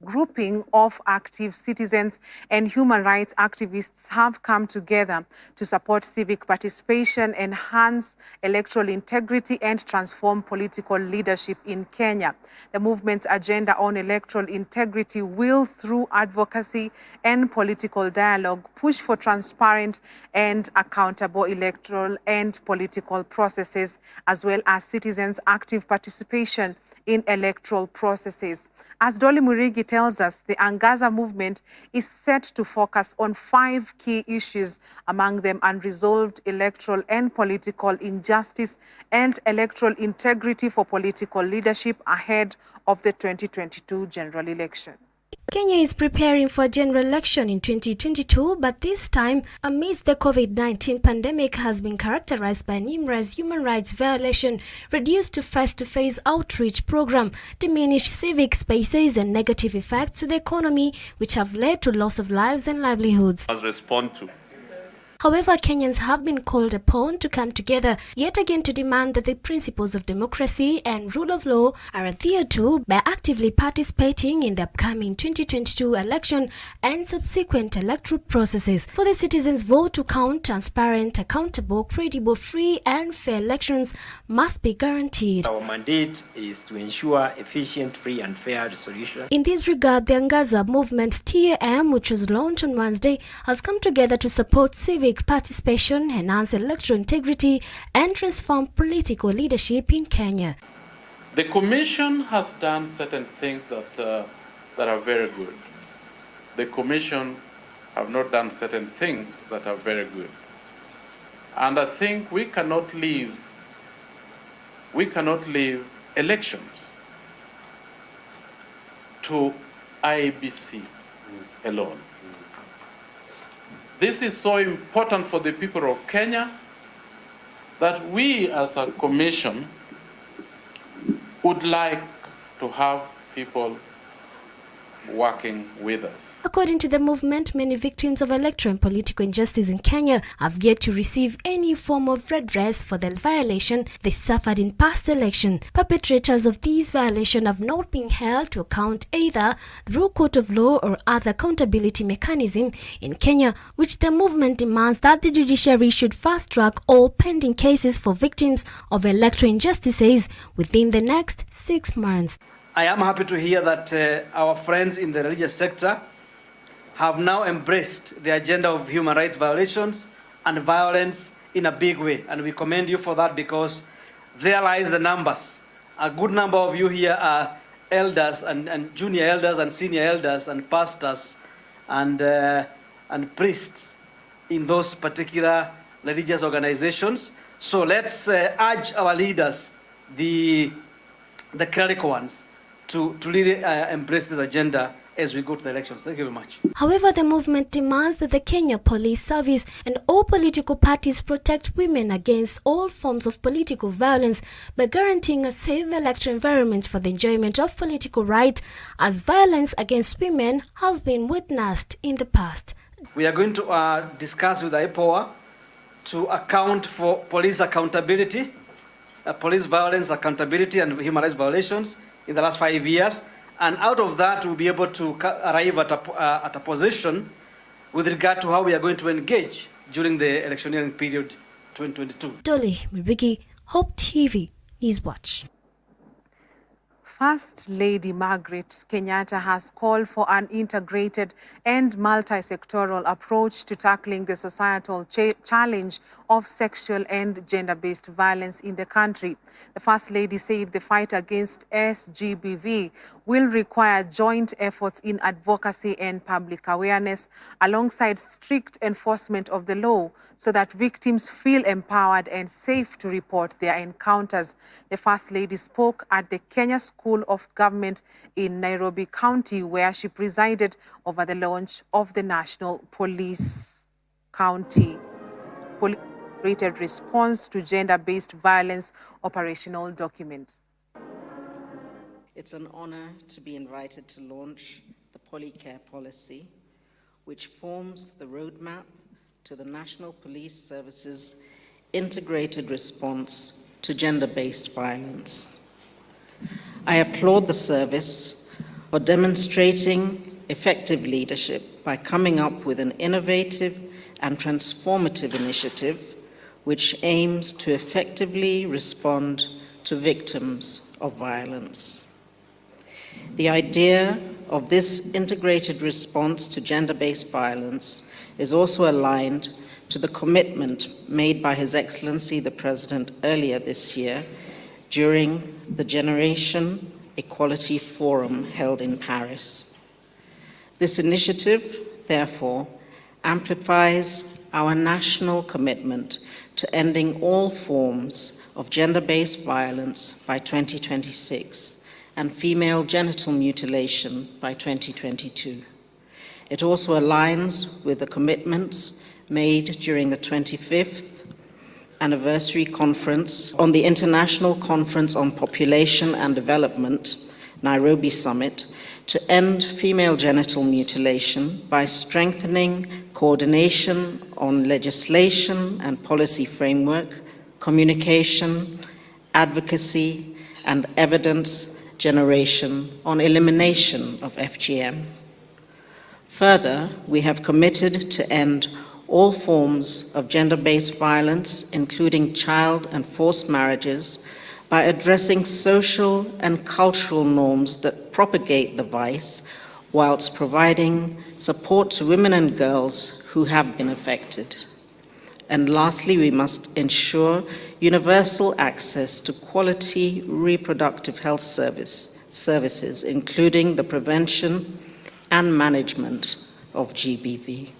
grouping of active citizens and human rights activists, have come together to support civic participation, enhance electoral integrity, and transform political leadership in Kenya. The movement's agenda on electoral integrity will, through advocacy and political dialogue, push for transparent and accountable electoral and political processes, as well as citizens' active participation in electoral processes. As Dolly Murigi tells us, the Angaza movement is set to focus on 5 key issues, among them unresolved electoral and political injustice and electoral integrity for political leadership ahead of the 2022 general election. Kenya is preparing for a general election in 2022, but this time, amidst the COVID-19 pandemic, has been characterized by numerous human rights violations, reduced to face-to-face outreach program, diminished civic spaces, and negative effects to the economy, which have led to loss of lives and livelihoods. Respond to. However, Kenyans have been called upon to come together yet again to demand that the principles of democracy and rule of law are adhered to by actively participating in the upcoming 2022 election and subsequent electoral processes. For the citizens' vote to count, transparent, accountable, credible, free and fair elections must be guaranteed. Our mandate is to ensure efficient, free and fair resolution. In this regard, the Angaza movement TAM, which was launched on Wednesday, has come together to support civic participation, enhance electoral integrity, and transform political leadership in Kenya. The Commission has done certain things that are very good. The Commission have not done certain things that are very good. And I think we cannot leave elections to IEBC alone. This is so important for the people of Kenya that we as a commission would like to have people working with us. According to the movement, many victims of electoral and political injustice in Kenya have yet to receive any form of redress for the violation they suffered in past election. Perpetrators of these violations have not been held to account either through court of law or other accountability mechanism in Kenya, which the movement demands that the judiciary should fast-track all pending cases for victims of electoral injustices within the next 6 months. I am happy to hear that our friends in the religious sector have now embraced the agenda of human rights violations and violence in a big way. And we commend you for that, because there lies the numbers. A good number of you here are elders and junior elders and senior elders and pastors and priests in those particular religious organizations. So let's urge our leaders, the clerical ones, to really embrace this agenda as we go to the elections. Thank you very much. However, the movement demands that the Kenya Police Service and all political parties protect women against all forms of political violence by guaranteeing a safe election environment for the enjoyment of political rights, as violence against women has been witnessed in the past. We are going to discuss with IPOA to account for police accountability, police violence accountability and human rights violations in the last 5 years, and out of that we'll be able to arrive at a position with regard to how we are going to engage during the electioneering period 2022. Dolly Murigi, Hope TV, News Watch. First Lady Margaret Kenyatta has called for an integrated and multi-sectoral approach to tackling the societal challenge of sexual and gender-based violence in the country. The First Lady said the fight against SGBV will require joint efforts in advocacy and public awareness alongside strict enforcement of the law so that victims feel empowered and safe to report their encounters. The First Lady spoke at the Kenya School of Government in Nairobi County, where she presided over the launch of the National Police County Police Response to Gender-Based Violence Operational Document. It's an honor to be invited to launch the Polycare policy, which forms the roadmap to the National Police Service's integrated response to gender-based violence. I applaud the service for demonstrating effective leadership by coming up with an innovative and transformative initiative which aims to effectively respond to victims of violence. The idea of this integrated response to gender-based violence is also aligned to the commitment made by His Excellency the President earlier this year during the Generation Equality Forum held in Paris. This initiative, therefore, amplifies our national commitment to ending all forms of gender-based violence by 2026 and female genital mutilation by 2022. It also aligns with the commitments made during the 25th anniversary conference on the International Conference on Population and Development, Nairobi Summit, to end female genital mutilation by strengthening coordination on legislation and policy framework, communication, advocacy, and evidence generation on elimination of FGM. Further, we have committed to end all forms of gender-based violence, including child and forced marriages, by addressing social and cultural norms that propagate the vice, whilst providing support to women and girls who have been affected. And lastly, we must ensure universal access to quality reproductive health services, including the prevention and management of GBV.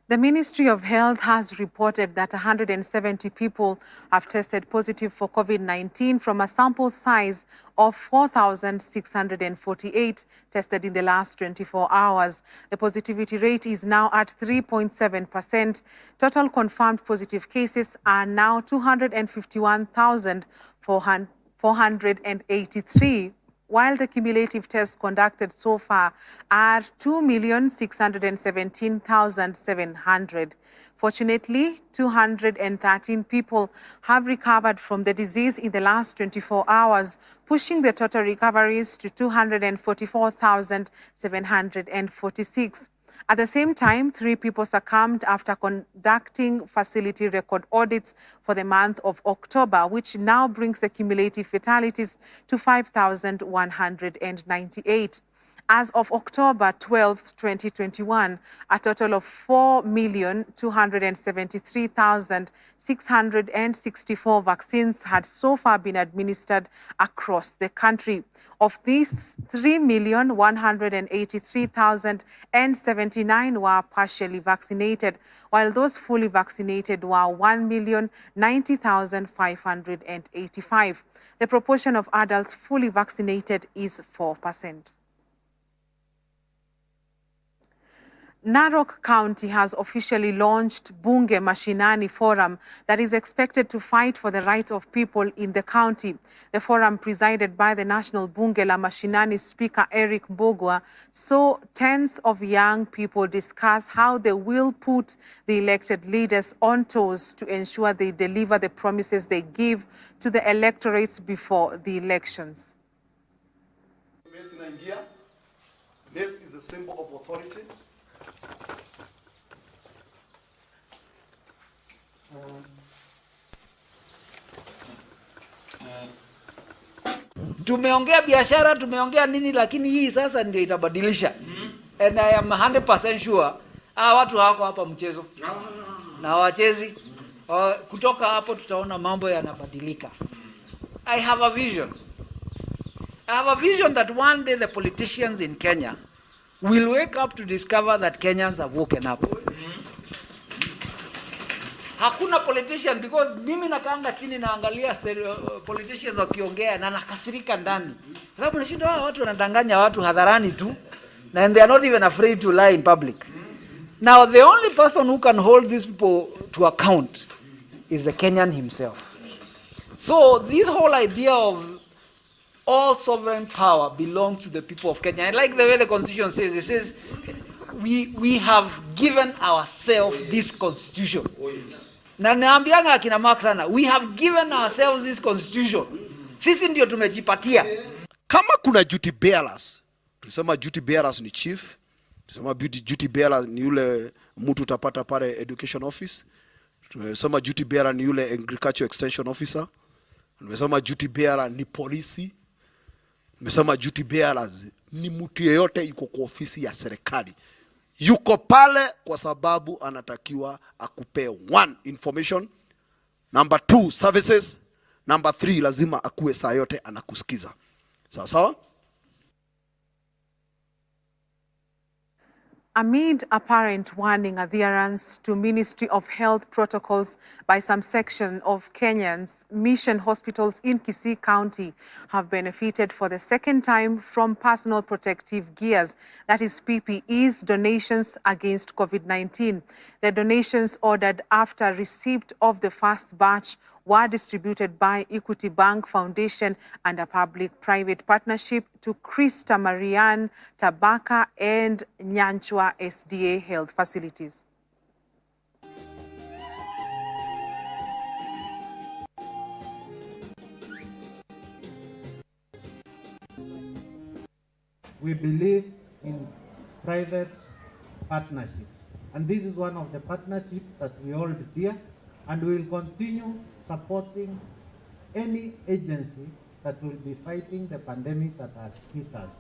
The Ministry of Health has reported that 170 people have tested positive for COVID-19 from a sample size of 4,648 tested in the last 24 hours. The positivity rate is now at 3.7%. Total confirmed positive cases are now 251,483. While the cumulative tests conducted so far are 2,617,700. Fortunately, 213 people have recovered from the disease in the last 24 hours, pushing the total recoveries to 244,746. At the same time, 3 people succumbed after conducting facility record audits for the month of October, which now brings the cumulative fatalities to 5,198. As of October 12, 2021, a total of 4,273,664 vaccines had so far been administered across the country. Of these, 3,183,079 were partially vaccinated, while those fully vaccinated were 1,090,585. The proportion of adults fully vaccinated is 4%. Narok County has officially launched Bunge Mashinani Forum that is expected to fight for the rights of people in the county. The forum, presided by the National Bunge la Mashinani Speaker Eric Mbogwa, saw tens of young people discuss how they will put the elected leaders on toes to ensure they deliver the promises they give to the electorates before the elections. This is the symbol of authority. Tumeongea biashara, tumeongea nini, lakini hii sasa ndio itabadilisha. And I am 100% sure watu hawako hapa mchezo na wachezi. Kutoka hapo tutaona mambo yanabadilika. I have a vision. I have a vision that one day the politicians in Kenya will wake up to discover that Kenyans have woken up. Hakuna politician, because mimi nakaanga chini naangalia politicians wakiongea na nakasirika ndani. Kwa sababu nashinda watu wanadanganya watu hadharani tu, and they are not even afraid to lie in public. Now the only person who can hold these people to account is the Kenyan himself. So this whole idea of all sovereign power belongs to the people of Kenya. I like the way the constitution says. It says we have given ourselves this constitution. Na naambianga akina Mark sana, we have given ourselves this constitution. Sisi ndio tumejipatia. Kama kuna duty bearers, tulisema duty bearers ni chief, tulisema duty bearers ni yule mtu utapata pale education office, tumesema duty bearer ni yule agriculture extension officer, tumesema duty bearer ni polisi, tumesema duty bearers ni mtu yeyote yuko kwa ofisi ya serikali. Yuko pale kwa sababu anatakiwa akupe 1 information, number 2 services, number 3 lazima akuwe saa yote anakusikiza. Sawa sawa? Amid apparent warning adherence to Ministry of Health protocols by some section of Kenyans, mission hospitals in Kisii County have benefited for the second time from personal protective gears, that is PPEs, donations against COVID-19. The donations ordered after receipt of the first batch were distributed by Equity Bank Foundation and a public-private partnership to Krista Marian Tabaka and Nyanchwa SDA Health Facilities. We believe in private partnerships, and this is one of the partnerships that we hold dear, and we will continue supporting any agency that will be fighting the pandemic that has hit us.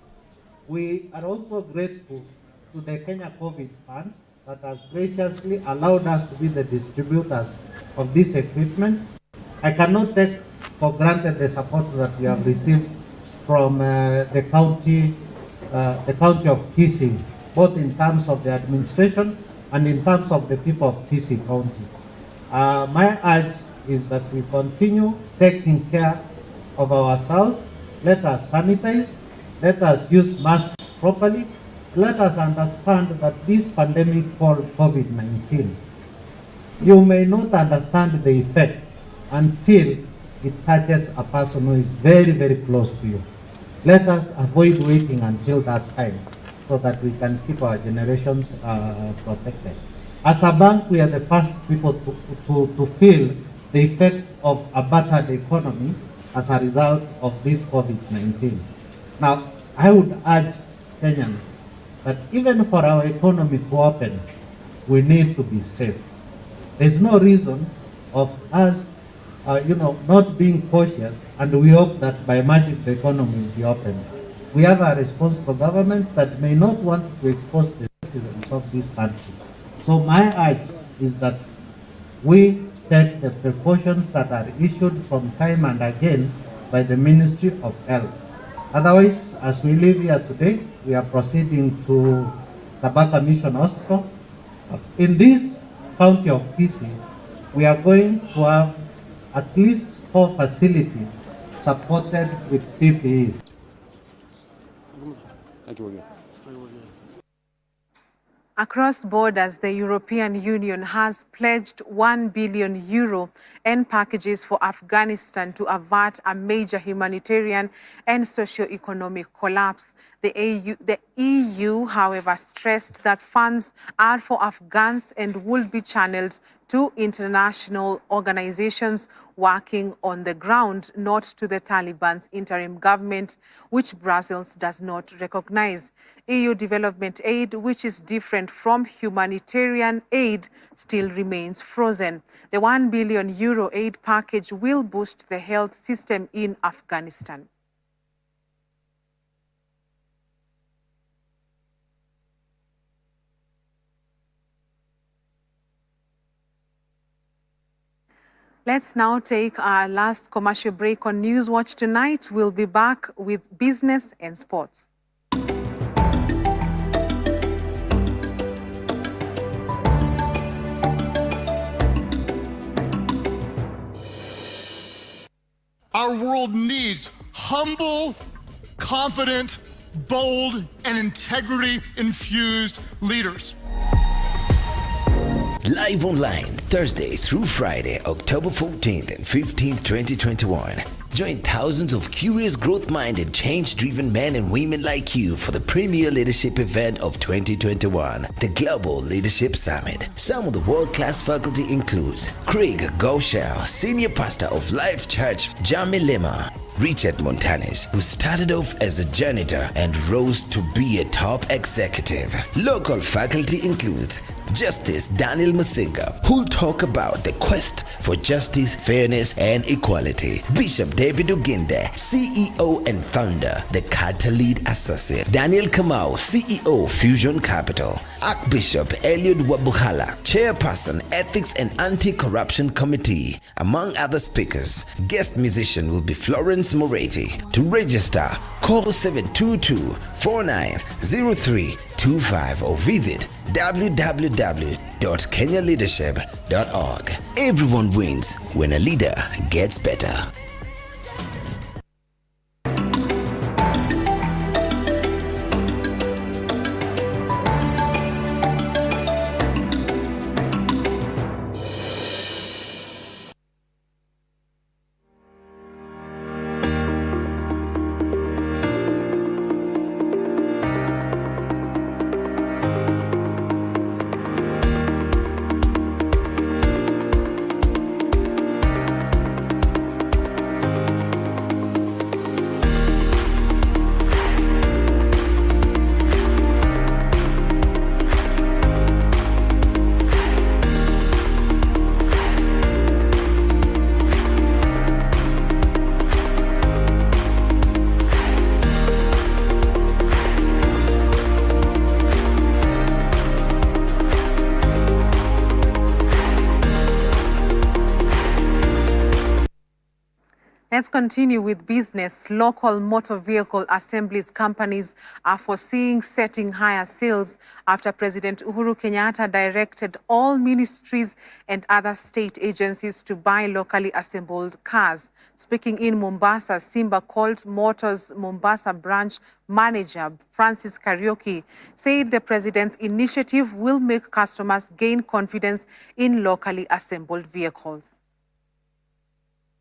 We are also grateful to the Kenya COVID Fund that has graciously allowed us to be the distributors of this equipment. I cannot take for granted the support that we have received from the county of Kisii, both in terms of the administration and in terms of the people of Kisii County. My urge is that we continue taking care of ourselves. Let us sanitize, let us use masks properly, let us understand that this pandemic called COVID-19, you may not understand the effects until it touches a person who is very, very close to you. Let us avoid waiting until that time so that we can keep our generations protected. As a bank, we are the first people to feel the effect of a battered economy as a result of this COVID-19. Now, I would urge Kenyans that even for our economy to open, we need to be safe. There's no reason of us, not being cautious, and we hope that by magic the economy will be open. We have a responsible government that may not want to expose the citizens of this country. So my urge is that we take the precautions that are issued from time and again by the Ministry of Health. Otherwise, as we live here today, we are proceeding to Tabaka Mission Hospital. In this county of Kisii, we are going to have at least 4 facilities supported with PPEs. Thank you again. Across borders, the European Union has pledged €1 billion in packages for Afghanistan to avert a major humanitarian and socio-economic collapse. The EU, however, stressed that funds are for Afghans and will be channeled to international organizations working on the ground, not to the Taliban's interim government, which Brussels does not recognize. EU development aid, which is different from humanitarian aid, still remains frozen. The €1 billion aid package will boost the health system in Afghanistan. Let's now take our last commercial break on News Watch tonight. We'll be back with business and sports. Our world needs humble, confident, bold, and integrity-infused leaders. Live online, Thursday through Friday, October 14th and 15th, 2021. Join thousands of curious, growth-minded, change-driven men and women like you for the premier leadership event of 2021, the Global Leadership Summit. Some of the world-class faculty includes Craig Goshel, Senior Pastor of Life Church, Jami Lima, Richard Montanes, who started off as a janitor and rose to be a top executive. Local faculty include Justice Daniel Musinga, who'll talk about the quest for justice, fairness, and equality. Bishop David Uginde, CEO and founder, the Carter Lead Associate. Daniel Kamau, CEO, Fusion Capital. Archbishop Eliud Wabuhala, Chairperson, Ethics and Anti-Corruption Committee. Among other speakers, guest musician will be Florence Morethi. To register, call 722-490325 or visit www.kenyaleadership.org. Everyone wins when a leader gets better. Let's continue with business. Local motor vehicle assemblies companies are foreseeing setting higher sales after President Uhuru Kenyatta directed all ministries and other state agencies to buy locally assembled cars. Speaking in Mombasa, Simba Colt Motors Mombasa branch manager Francis Karaoke said the president's initiative will make customers gain confidence in locally assembled vehicles.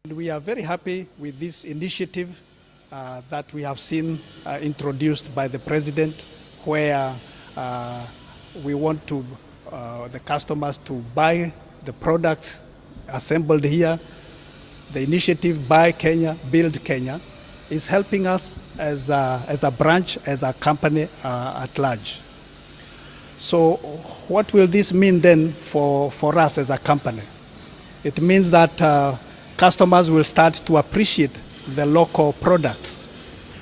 We are very happy with this initiative that we have seen introduced by the president, where we want to the customers to buy the products assembled here. The initiative Buy Kenya, Build Kenya is helping us as a branch, as a company at large. So what will this mean then for us as a company? It means that customers will start to appreciate the local products.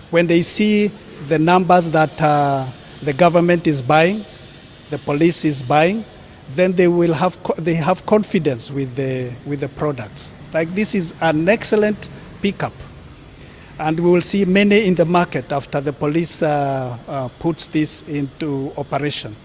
When they see the numbers that the government is buying, the police is buying, then they have confidence with the products. Like, this is an excellent pickup, and we will see many in the market after the police puts this into operation.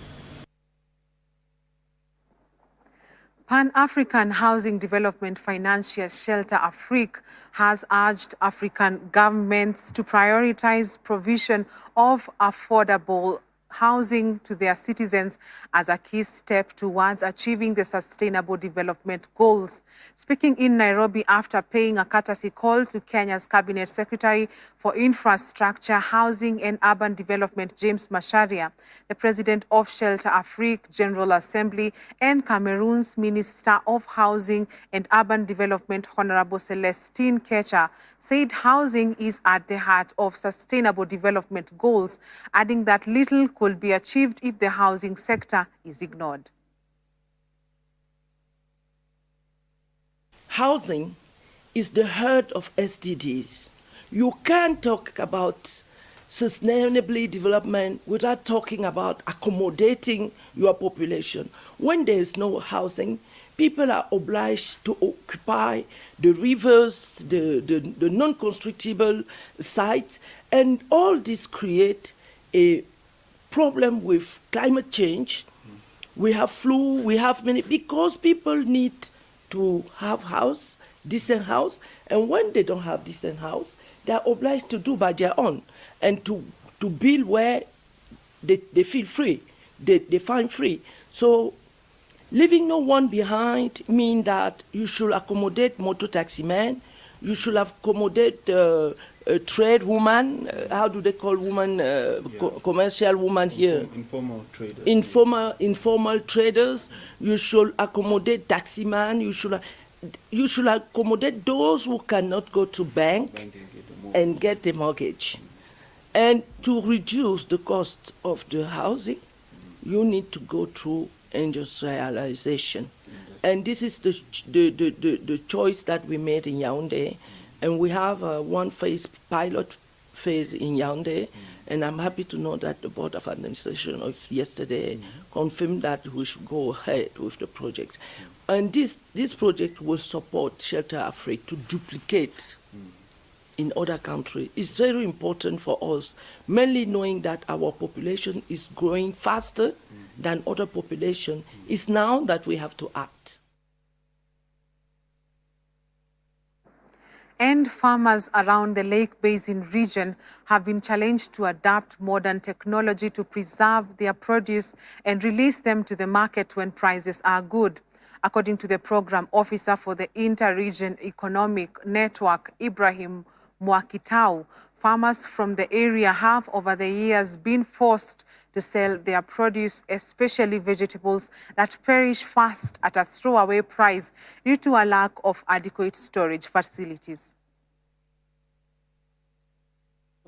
Pan-African Housing Development Financial Shelter Afrique has urged African governments to prioritize provision of affordable housing to their citizens as a key step towards achieving the Sustainable Development Goals. Speaking in Nairobi after paying a courtesy call to Kenya's Cabinet Secretary for Infrastructure, Housing and Urban Development, James Macharia, the President of Shelter Afrique General Assembly and Cameroon's Minister of Housing and Urban Development, Honorable Celestine Kecha, said housing is at the heart of Sustainable Development Goals, adding that little could be achieved if the housing sector is ignored. Housing is the heart of SDGs. You can't talk about sustainable development without talking about accommodating your population. When there is no housing, people are obliged to occupy the rivers, the non-constructible sites, and all this create a problem with climate change. We have flu, we have many, because people need to have house, decent house, and when they don't have decent house, they are obliged to do by their own and to build where they feel free, they find free. So leaving no one behind means that you should accommodate motor taxi men, you should accommodate trade woman, how do they call woman, commercial woman here? Informal traders. Informal traders. You should accommodate taxi man, you should accommodate those who cannot go to bank and get a mortgage. And to reduce the cost of the housing, you need to go through industrialization. And this is the choice that we made in Yaoundé. And we have a one-phase pilot phase in Yaoundé. And I'm happy to know that the Board of Administration of yesterday confirmed that we should go ahead with the project. And this project will support Shelter Africa to duplicate in other countries. It's very important for us, mainly knowing that our population is growing faster than other population. It's now that we have to act. And farmers around the Lake Basin region have been challenged to adapt modern technology to preserve their produce and release them to the market when prices are good. According to the program officer for the Inter-Region Economic Network, Ibrahim Mwakitau, farmers from the area have over the years been forced to sell their produce, especially vegetables that perish fast at a throwaway price due to a lack of adequate storage facilities.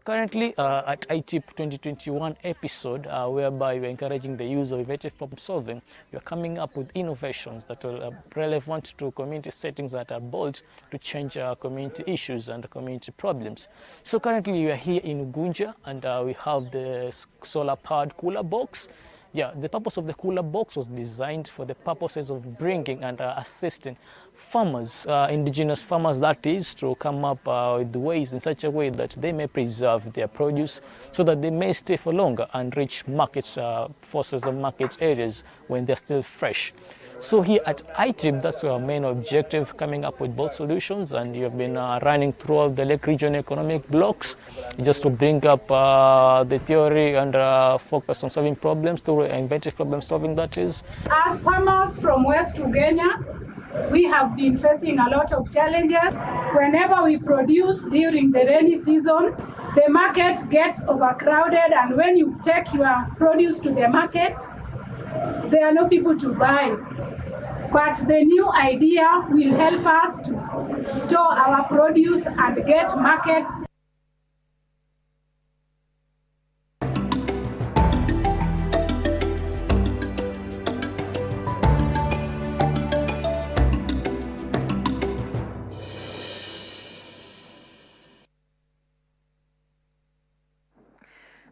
Currently at ITIP 2021 episode, whereby we're encouraging the use of innovative problem solving, we're coming up with innovations that are relevant to community settings that are bold to change community issues and community problems. So currently we are here in Ugunja and we have the solar-powered cooler box. Yeah, the purpose of the cooler box was designed for the purposes of bringing and assisting farmers, indigenous farmers that is, to come up with ways in such a way that they may preserve their produce so that they may stay for longer and reach markets, forces of market areas when they're still fresh. So here at ITIP, that's our main objective, coming up with both solutions, and you've been running throughout the Lake Region economic blocks just to bring up the theory and focus on solving problems through inventive problem solving, that is. As farmers from West Ugenya, we have been facing a lot of challenges. Whenever we produce during the rainy season, the market gets overcrowded, and when you take your produce to the market, there are no people to buy. But the new idea will help us to store our produce and get markets.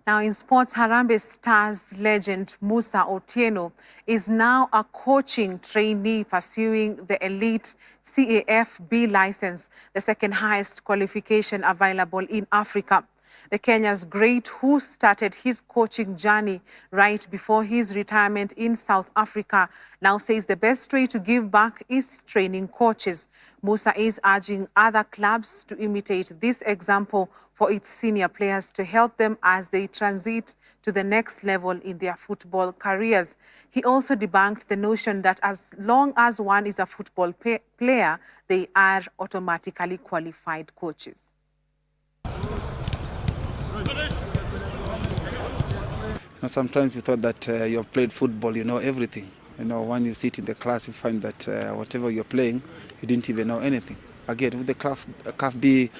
Now in sports, Harambee Stars legend Musa Otieno is now a coaching trainee pursuing the elite CAF B license, the second highest qualification available in Africa. The Kenya's great, who started his coaching journey right before his retirement in South Africa, now says the best way to give back is training coaches. Musa is urging other clubs to imitate this example for its senior players to help them as they transit to the next level in their football careers. He also debunked the notion that as long as one is a football player, they are automatically qualified coaches. Sometimes we thought that you have played football, you know everything. You know, when you sit in the class, you find that whatever you're playing, you didn't even know anything. Again, with the CAF B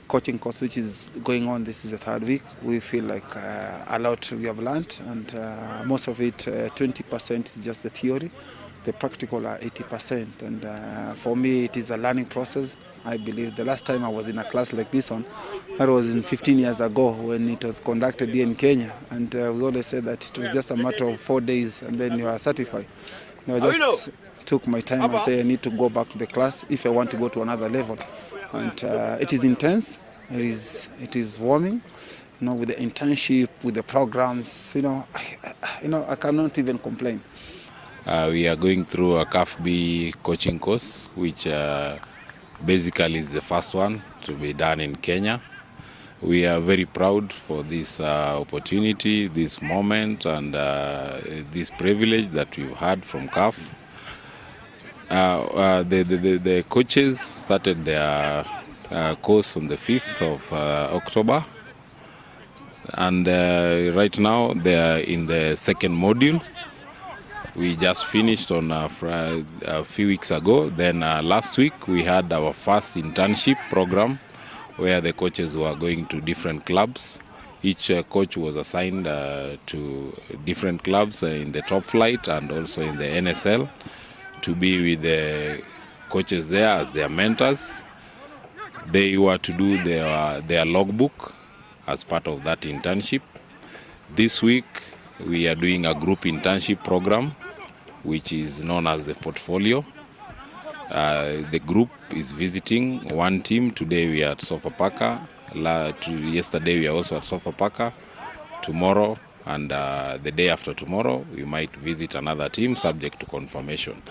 coaching course, which is going on, this is the third week, we feel like a lot we have learned, and most of it, 20% is just the theory. The practical are 80%, and for me, it is a learning process. I believe the last time I was in a class like this one, that was in 15 years ago when it was conducted here in Kenya. And we always said that it was just a matter of 4 days and then you are certified. You know, took my time and say I need to go back to the class if I want to go to another level. And it is intense. It is warming. You know, with the internship, with the programs. I cannot even complain. We are going through a CAF B coaching course, which basically is the first one to be done in Kenya. We are very proud for this opportunity, this moment, and this privilege that we've had from CAF. The coaches started their course on the 5th of October, and right now they are in the second module. We just finished on a few weeks ago. Then last week we had our first internship program where the coaches were going to different clubs. Each coach was assigned to different clubs in the top flight and also in the NSL to be with the coaches there as their mentors. They were to do their logbook as part of that internship. This week we are doing a group internship program, which is known as the portfolio. The group is visiting one team. Today we are at Sofapaka. Yesterday we are also at Sofapaka. Tomorrow and the day after tomorrow we might visit another team subject to confirmation.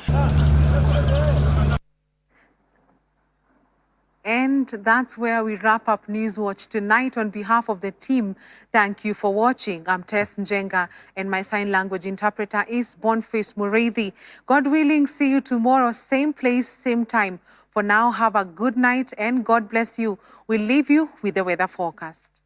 And that's where we wrap up Newswatch tonight. On behalf of the team, thank you for watching. I'm Tess Njenga, and my sign language interpreter is Boniface Mureithi. God willing, see you tomorrow, same place, same time. For now, have a good night and God bless you. We'll leave you with the weather forecast.